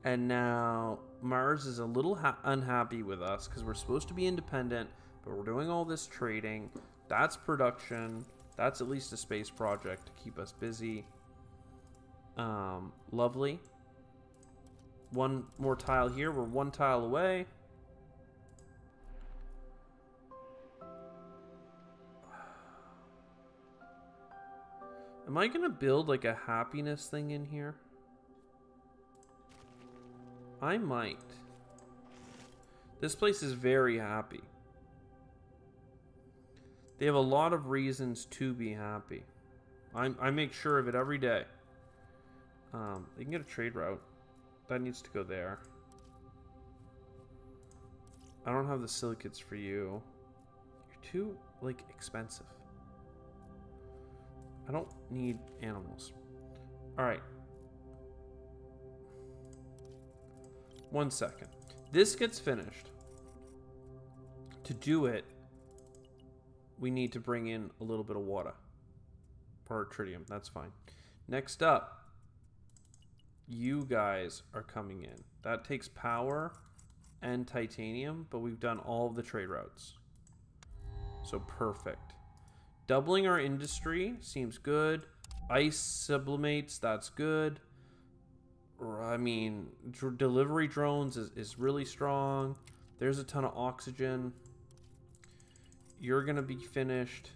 And now Mars is a little unhappy with us because we're supposed to be independent, but we're doing all this trading. That's production. That's at least a space project to keep us busy. Lovely. One more tile here. We're 1 tile away. Am I going to build like a happiness thing in here? I might. This place is very happy. They have a lot of reasons to be happy. I make sure of it every day. They can get a trade route. That needs to go there. I don't have the silicates for you. You're too, like, expensive. I don't need animals. Alright. 1 second. This gets finished. To do it, we need to bring in a little bit of water. Or tritium, that's fine. Next up, you guys are coming in. That takes power and titanium, but we've done all of the trade routes. So perfect. Doubling our industry seems good. Ice sublimates, that's good. I mean, delivery drones is really strong. There's a ton of oxygen. You're going to be finished.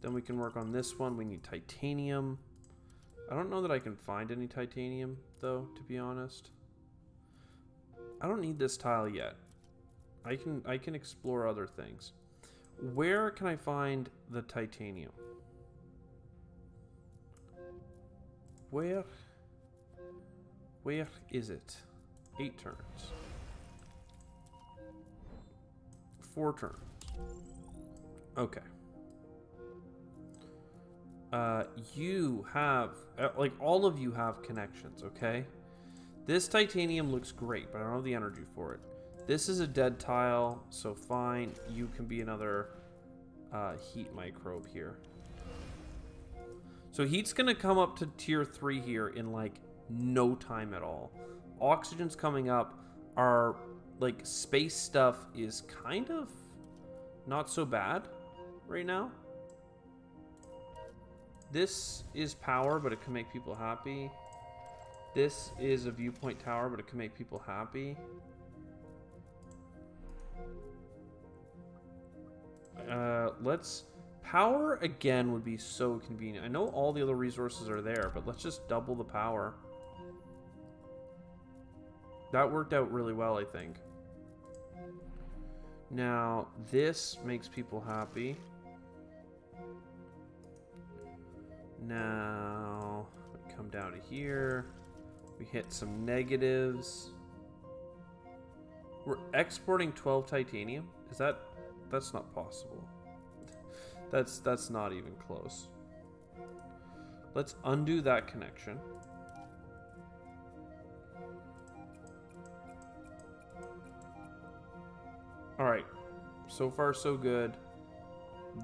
Then we can work on this one. We need titanium. I don't know that I can find any titanium, though, to be honest. I don't need this tile yet. I can explore other things. Where can I find the titanium? Where is it? 8 turns. 4 turns. Okay. You have, like, all of you have connections, okay? This titanium looks great, but I don't have the energy for it. This is a dead tile, so fine. You can be another heat microbe here. So heat's going to come up to tier 3 here in like no time at all. Oxygen's coming up. Our like space stuff is kind of not so bad right now. This is power, but it can make people happy. This is a viewpoint tower, but it can make people happy. Let's... Power, again, would be so convenient. I know all the other resources are there, but let's just double the power. That worked out really well, I think. Now, this makes people happy. Now, we come down to here. We hit some negatives. We're exporting 12 titanium. Is that... That's not possible. That's not even close. Let's undo that connection. Alright. So far, so good.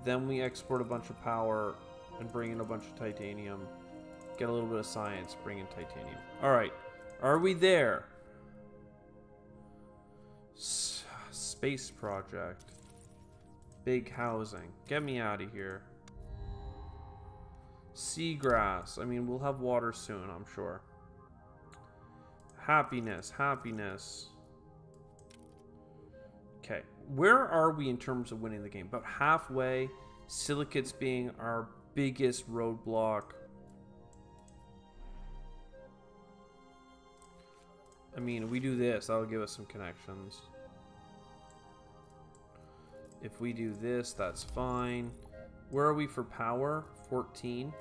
Then we export a bunch of power and bring in a bunch of titanium. Get a little bit of science, bring in titanium. Alright. Are we there? Space project. Big housing. Get me out of here. Seagrass. I mean, we'll have water soon, I'm sure. Happiness. Happiness. Okay. Where are we in terms of winning the game? About halfway. Silicates being our biggest roadblock. I mean, if we do this, that'll give us some connections. If we do this, that's fine. Where are we for power? 14.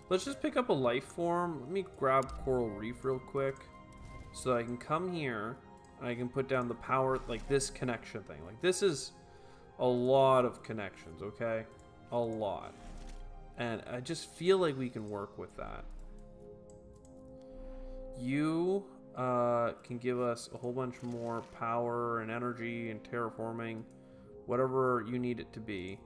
Let's just pick up a life form. Let me grab Coral Reef real quick. So that I can come here and I can put down the power, like this connection thing. Like this is a lot of connections, okay? A lot. And I just feel like we can work with that. You... can give us a whole bunch more power and energy and terraforming, whatever you need it to be.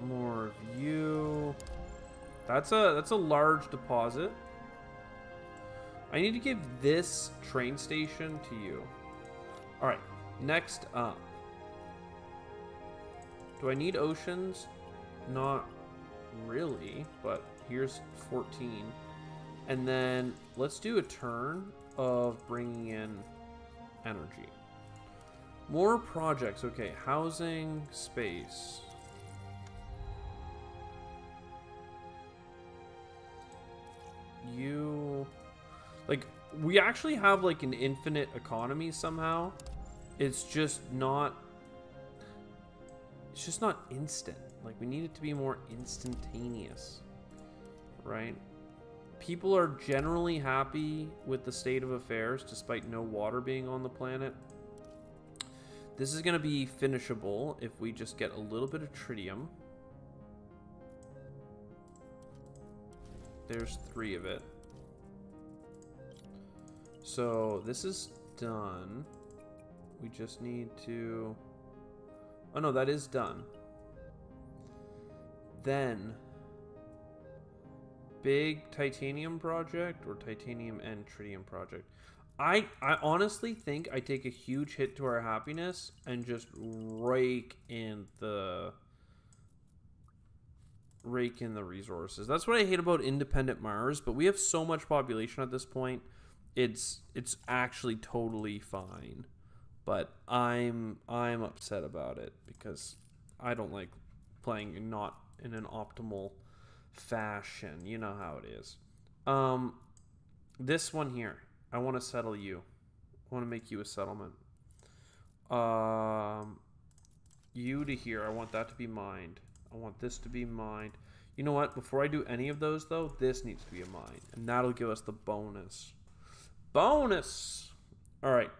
More of you. That's a large deposit. I need to give this train station to you. All right, next up. Do I need oceans? Not really, but here's 14. And then let's do a turn of bringing in energy. More projects. Okay, housing, space. You... Like, we actually have like an infinite economy somehow. It's just not... It's just not instant. Like, we need it to be more instantaneous, right? People are generally happy with the state of affairs despite no water being on the planet. This is going to be finishable if we just get a little bit of tritium. There's 3 of it. So, this is done. We just need to... Oh, no, that is done. Then, big titanium project or titanium and tritium project. I honestly think I take a huge hit to our happiness and just rake in the resources. That's what I hate about independent Mars, but we have so much population at this point. It's actually totally fine. But I'm upset about it because I don't like playing not in an optimal fashion. You know how it is. This one here, I want to settle you. I want to make you a settlement. You to here, I want that to be mined. I want this to be mined. You know what? Before I do any of those, though, this needs to be a mine. And that'll give us the bonus. Bonus! All right.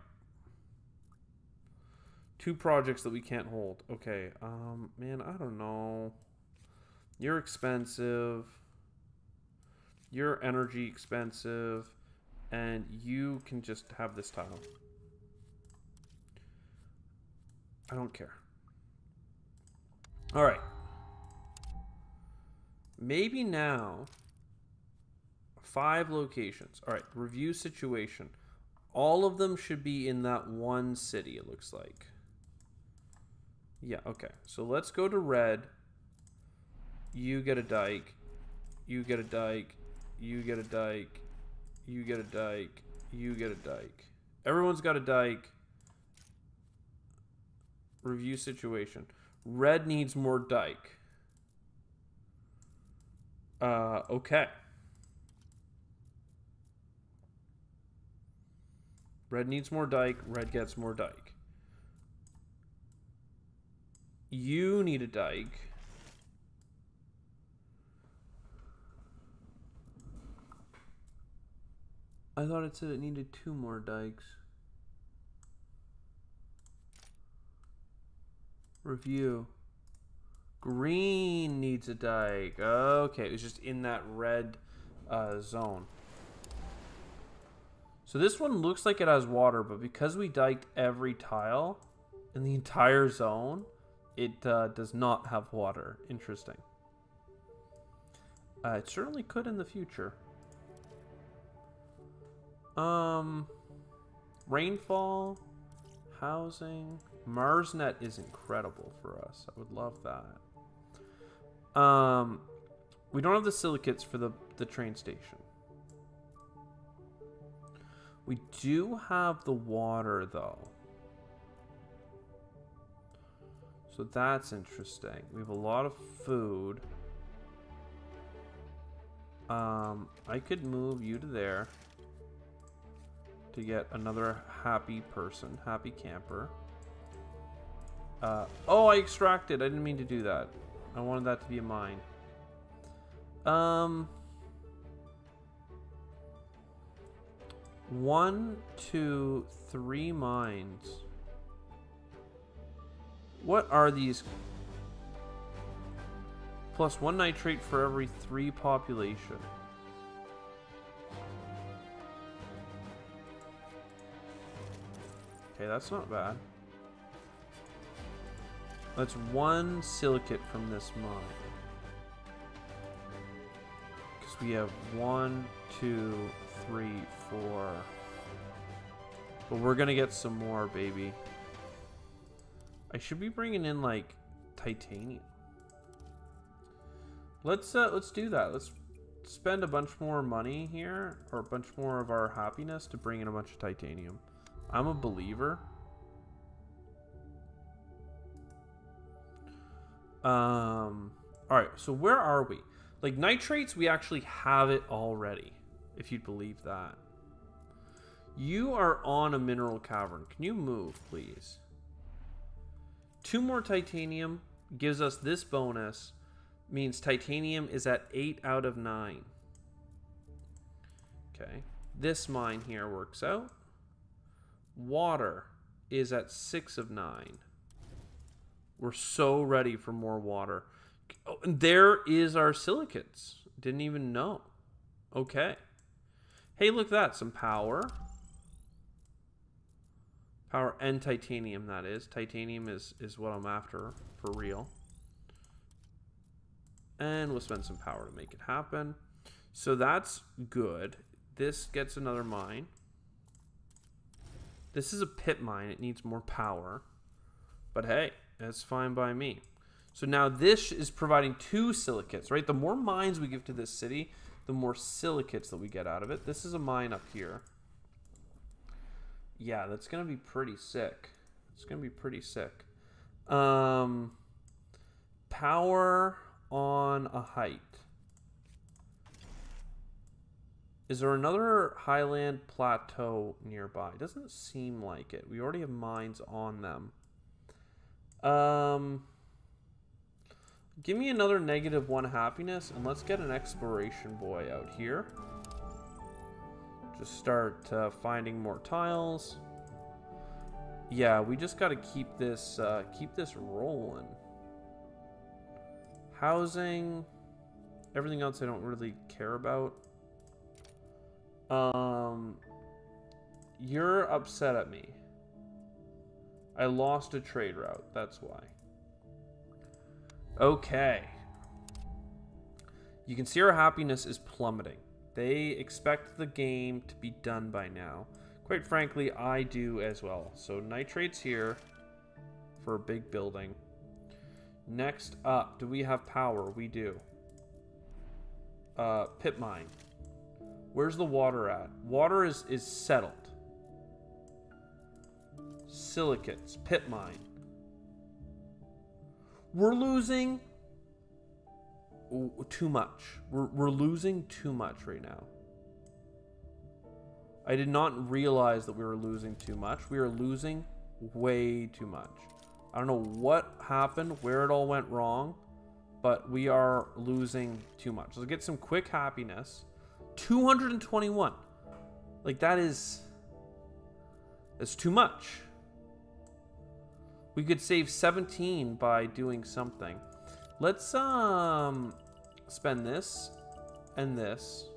2 projects that we can't hold. Okay. Man, I don't know. You're expensive. You're energy expensive. And you can just have this tile. I don't care. All right. Maybe now 5 locations. All right, review situation. All of them should be in that one city, it looks like. Yeah, okay. So let's go to red. You get a dike. You get a dike. You get a dike. You get a dike. You get a dike. Everyone's got a dike. Review situation. Red needs more dike. Okay. Red needs more dike. Red gets more dike. You need a dike. I thought it said it needed 2 more dikes. Review. Green needs a dike. Okay, it was just in that red zone. So this one looks like it has water, but because we diked every tile in the entire zone, it does not have water. Interesting. It certainly could in the future. Rainfall, housing, MarsNet is incredible for us. I would love that. We don't have the silicates for the train station. We do have the water though. So that's interesting. We have a lot of food. I could move you to there to get another happy person, happy camper. Oh, I extracted. I didn't mean to do that. I wanted that to be a mine. 1, 2, 3 mines. What are these? Plus 1 nitrate for every 3 population. Okay, that's not bad. That's 1 silicate from this mine. Because we have 1, 2, 3, 4. But we're gonna get some more, baby. I should be bringing in like titanium. Let's do that. Let's spend a bunch more money here, or a bunch more of our happiness to bring in a bunch of titanium. I'm a believer. Alright, so where are we? Like, nitrates, we actually have it already, if you'd believe that. You are on a mineral cavern. Can you move, please? 2 more titanium gives us this bonus. Means titanium is at 8 out of 9. Okay. This mine here works out. Water is at 6 of 9. We're so ready for more water. Oh, and there is our silicates. Didn't even know. Okay. Hey, look at that. Some power. Power and titanium, that is. Titanium is what I'm after, for real. And we'll spend some power to make it happen. So that's good. This gets another mine. This is a pit mine. It needs more power. But hey, that's fine by me. So now this is providing 2 silicates, right? The more mines we give to this city, the more silicates that we get out of it. This is a mine up here. Yeah, that's going to be pretty sick. It's going to be pretty sick. Power on a height. Is there another highland plateau nearby? Doesn't seem like it. We already have mines on them. Give me another -1 happiness, and let's get an exploration boy out here. Just start finding more tiles. Yeah, we just got to keep this rolling. Housing, everything else I don't really care about. You're upset at me. I lost a trade route. That's why. Okay. You can see our happiness is plummeting. They expect the game to be done by now. Quite frankly, I do as well. So nitrate's here for a big building. Next up, do we have power? We do. Pit mine. Where's the water at? Water is settled. Silicates. Pit mine. We're losing too much. We're losing too much right now. I did not realize that we were losing too much. We are losing way too much. I don't know what happened, where it all went wrong, but we are losing too much. Let's get some quick happiness. 221. Like, that's too much. We could save 17 by doing something. Let's spend this and this.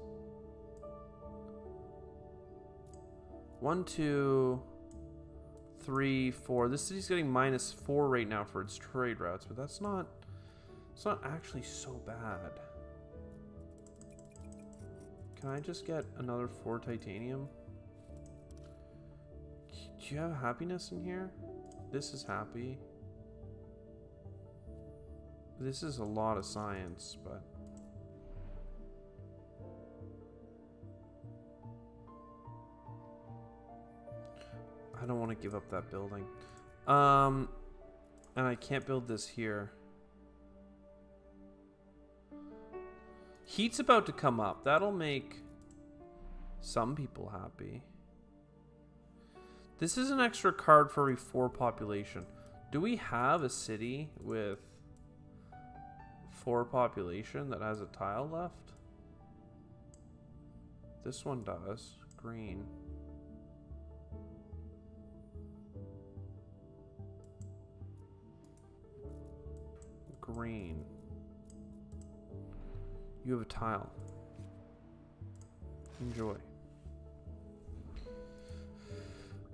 1, 2, 3, 4. This city's getting -4 right now for its trade routes, but it's not actually so bad. Can I just get another 4 titanium? Do you have happiness in here? This is happy. This is a lot of science, but I don't want to give up that building. And I can't build this here. Heat's about to come up. That'll make some people happy. This is an extra card for every 4 population. Do we have a city with 4 population that has a tile left? This one does. Green. Green. You have a tile. Enjoy.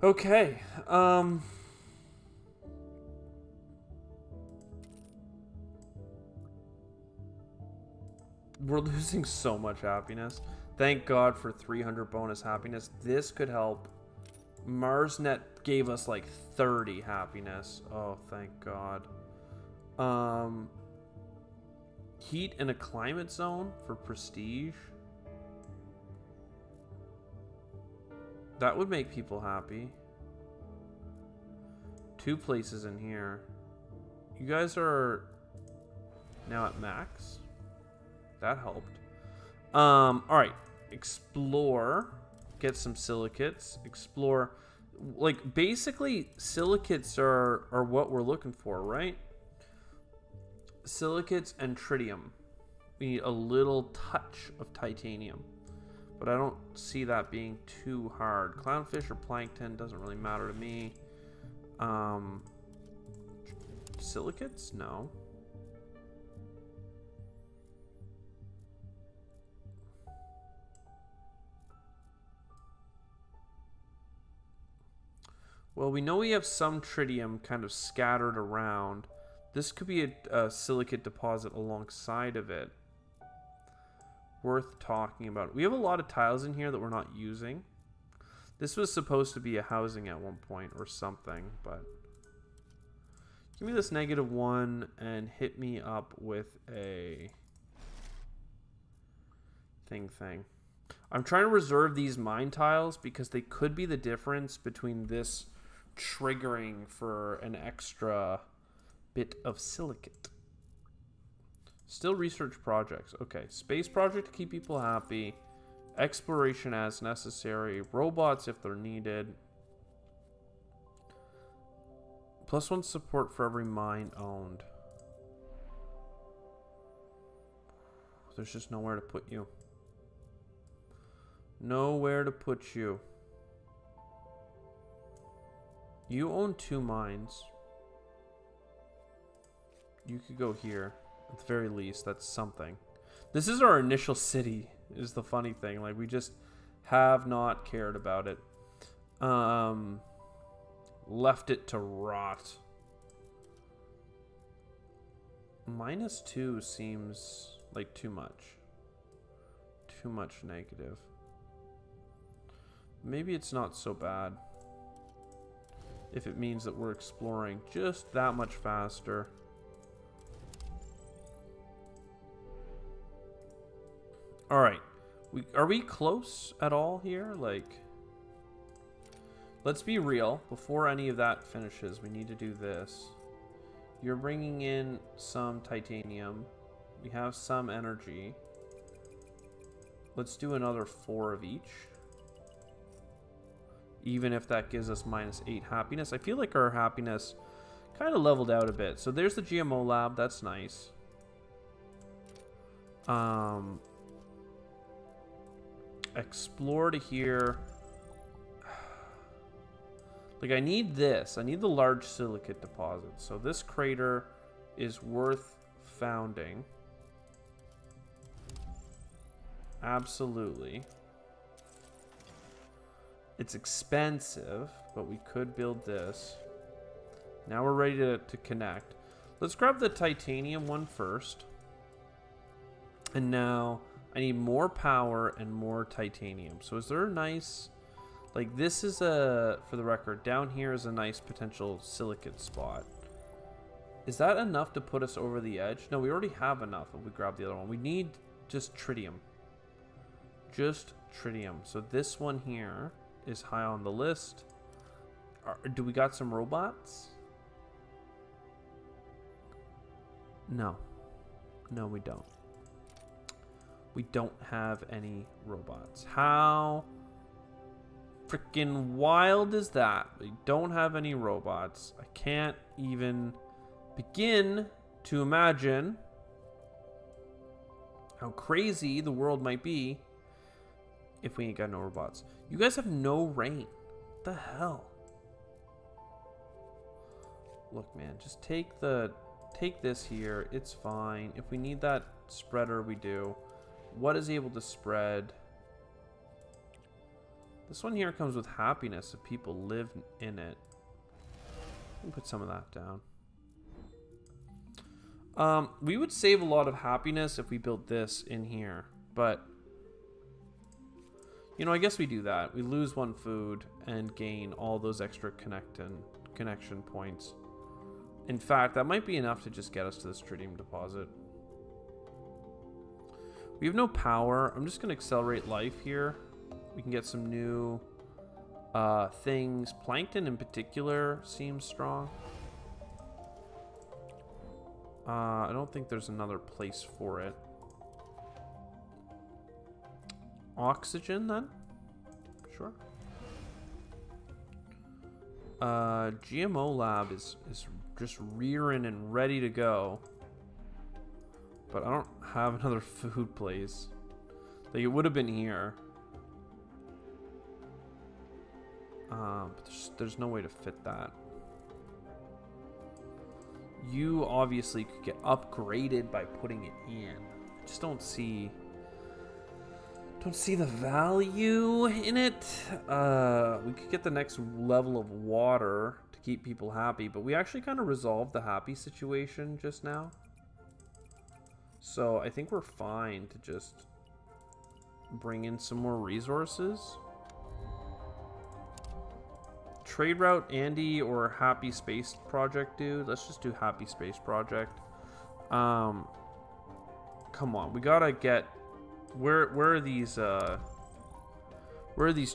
Okay. We're losing so much happiness. Thank God for 300 bonus happiness. This could help. MarsNet gave us like 30 happiness. Oh, thank God. Heat in a climate zone for prestige. That would make people happy. 2 places in here. You guys are now at max. That helped. Alright. Explore. Get some silicates. Explore. Like, basically, silicates are what we're looking for, right? Silicates and tritium. We need a little touch of titanium. But I don't see that being too hard. Clownfish or plankton doesn't really matter to me. Silicates? No. Well, we know we have some tritium kind of scattered around. This could be a silicate deposit alongside of it. Worth talking about. We have a lot of tiles in here that we're not using. This was supposed to be a housing at one point or something, but give me this -1 and hit me up with a thing. I'm trying to reserve these mine tiles because they could be the difference between this triggering for an extra bit of silicate. Still research projects. Okay, space project to keep people happy. Exploration as necessary. Robots if they're needed. +1 support for every mine owned. There's just nowhere to put you. Nowhere to put you. You own 2 mines. You could go here. At the very least, that's something. This is our initial city, is the funny thing. Like, we just have not cared about it. left it to rot. -2 seems like too much. Too much negative. Maybe it's not so bad if it means that we're exploring just that much faster. Alright. Are we close at all here? Like, let's be real. Before any of that finishes, we need to do this. You're bringing in some titanium. We have some energy. Let's do another 4 of each. Even if that gives us -8 happiness. I feel like our happiness kind of leveled out a bit. So there's the GMO lab. That's nice. Explore to here. Like, I need this. I need the large silicate deposit. So this crater is worth founding. Absolutely. It's expensive, but we could build this. Now we're ready to connect. Let's grab the titanium one first. And now I need more power and more titanium. So is there a nice... Like, this is a... For the record, down here is a nice potential silicate spot. Is that enough to put us over the edge? No, we already have enough if we grab the other one. We need just tritium. Just tritium. So this one here is high on the list. Do we got some robots? No. No, we don't. We don't have any robots. How freaking wild is that? We don't have any robots. I can't even begin to imagine how crazy the world might be if we ain't got no robots. You guys have no rain. What the hell? Look, man, just take this here. It's fine. If we need that spreader, we do. What is able to spread? This one here comes with happiness if people live in it. We'll put some of that down. We would save a lot of happiness if we built this in here, but you know, I guess we do that. We lose 1 food and gain all those extra connection points. In fact, that might be enough to just get us to this tritium deposit. We have no power. I'm just going to accelerate life here. We can get some new things. Plankton in particular seems strong. I don't think there's another place for it. Oxygen, then? Sure. GMO lab is just rearing and ready to go. But I don't have another food place. Like, it would have been here. But there's no way to fit that. You obviously could get upgraded by putting it in. I just don't see the value in it. We could get the next level of water to keep people happy, but we actually kind of resolved the happy situation just now. So I think we're fine to just bring in some more resources. Trade route Andy or Happy Space Project dude. Let's just do Happy Space Project. Come on, we gotta get where are these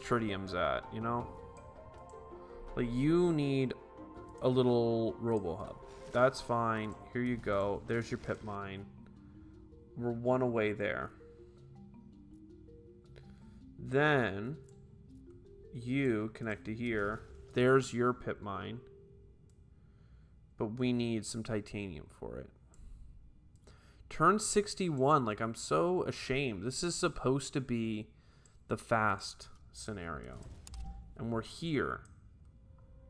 tritiums at, you know? Like, you need a little robo hub. That's fine. Here you go. There's your pit mine. We're 1 away there. Then you connect to here. There's your pit mine. But we need some titanium for it. Turn 61. Like, I'm so ashamed. This is supposed to be the fast scenario. And we're here.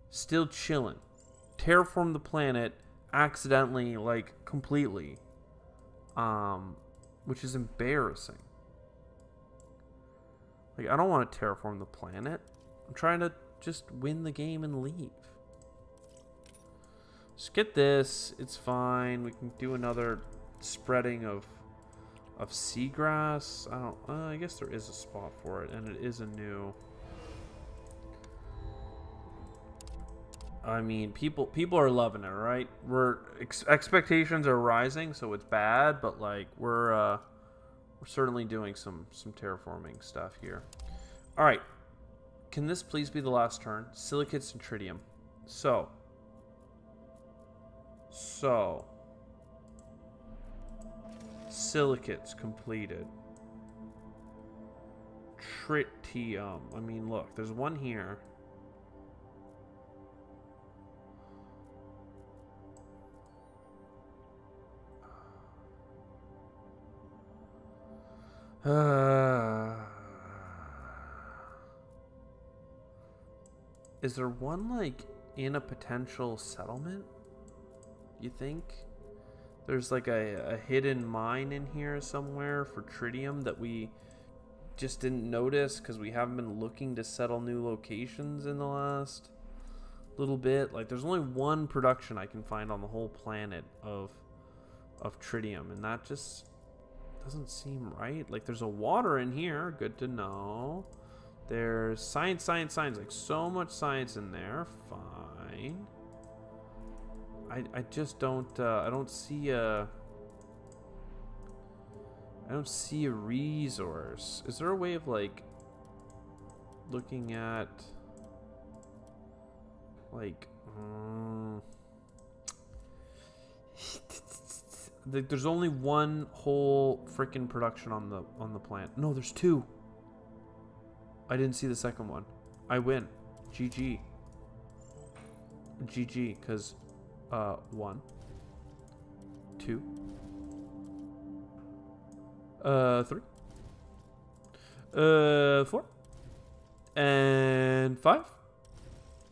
Still chilling. Terraform the planet accidentally, like, completely. Which is embarrassing. Like, I don't want to terraform the planet. I'm trying to just win the game and leave. Just get this. It's fine. We can do another spreading of seagrass. I guess there is a spot for it, and it is a new. I mean, people are loving it, right? Expectations are rising, so it's bad, but like we're certainly doing some terraforming stuff here. All right, can this please be the last turn? Silicates and tritium. So silicates completed. Tritium. I mean, look, there's one here. Is there one like in a potential settlement? You think? There's like a hidden mine in here somewhere for tritium that we just didn't notice because we haven't been looking to settle new locations in the last little bit. Like there's only one production I can find on the whole planet of tritium, and that just doesn't seem right. Like there's a water in here, good to know. There's science, like so much science in there. Fine. I just don't I don't see a resource. Is there a way of like looking at like there's only one whole freaking production on the plant. No, there's two. I didn't see the second one. I win. GG. GG, because 1 2 3 4 and 5.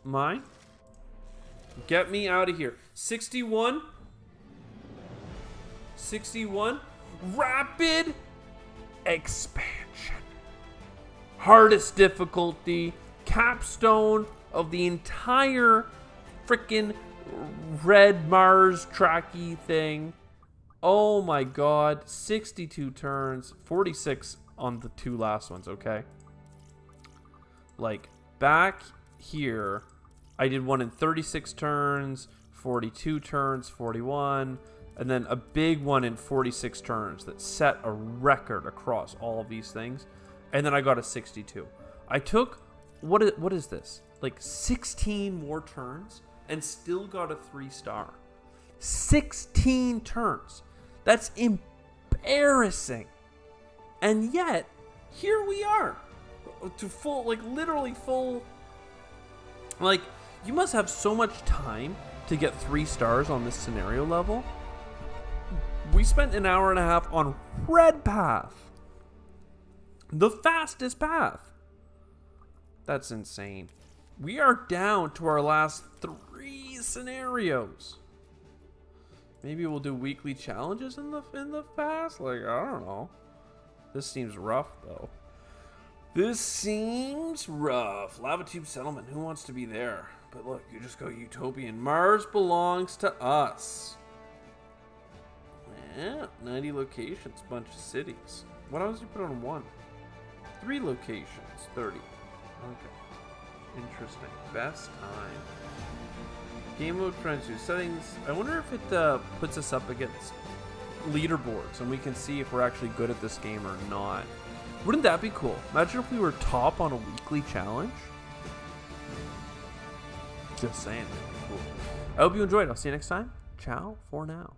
Mine. Get me out of here. 61 rapid expansion. Hardest difficulty, capstone of the entire freaking Red Mars tracky thing. Oh my god, 62 turns, 46 on the two last ones, okay? Like back here, I did one in 36 turns, 42 turns, 41, and then a big one in 46 turns that set a record across all of these things. And then I got a 62. I took, what is this? Like 16 more turns and still got a 3-star. 16 turns. That's embarrassing. And yet, here we are. To full, like literally full. Like, you must have so much time to get 3 stars on this scenario level. We spent an hour and a half on Red Path. The fastest path. That's insane. We are down to our last 3 scenarios. Maybe we'll do weekly challenges in the past. Like, I don't know. This seems rough though. This seems rough. Lava Tube Settlement. Who wants to be there? But look, you just go Utopian. Mars belongs to us. Yeah, 90 locations, bunch of cities. What else did you put on 1? 3 locations, 30. Okay. Interesting. Best time. Game mode frenzy settings. I wonder if it puts us up against leaderboards and we can see if we're actually good at this game or not. Wouldn't that be cool? Imagine if we were top on a weekly challenge. Just saying, that'd be cool. I hope you enjoyed. I'll see you next time. Ciao for now.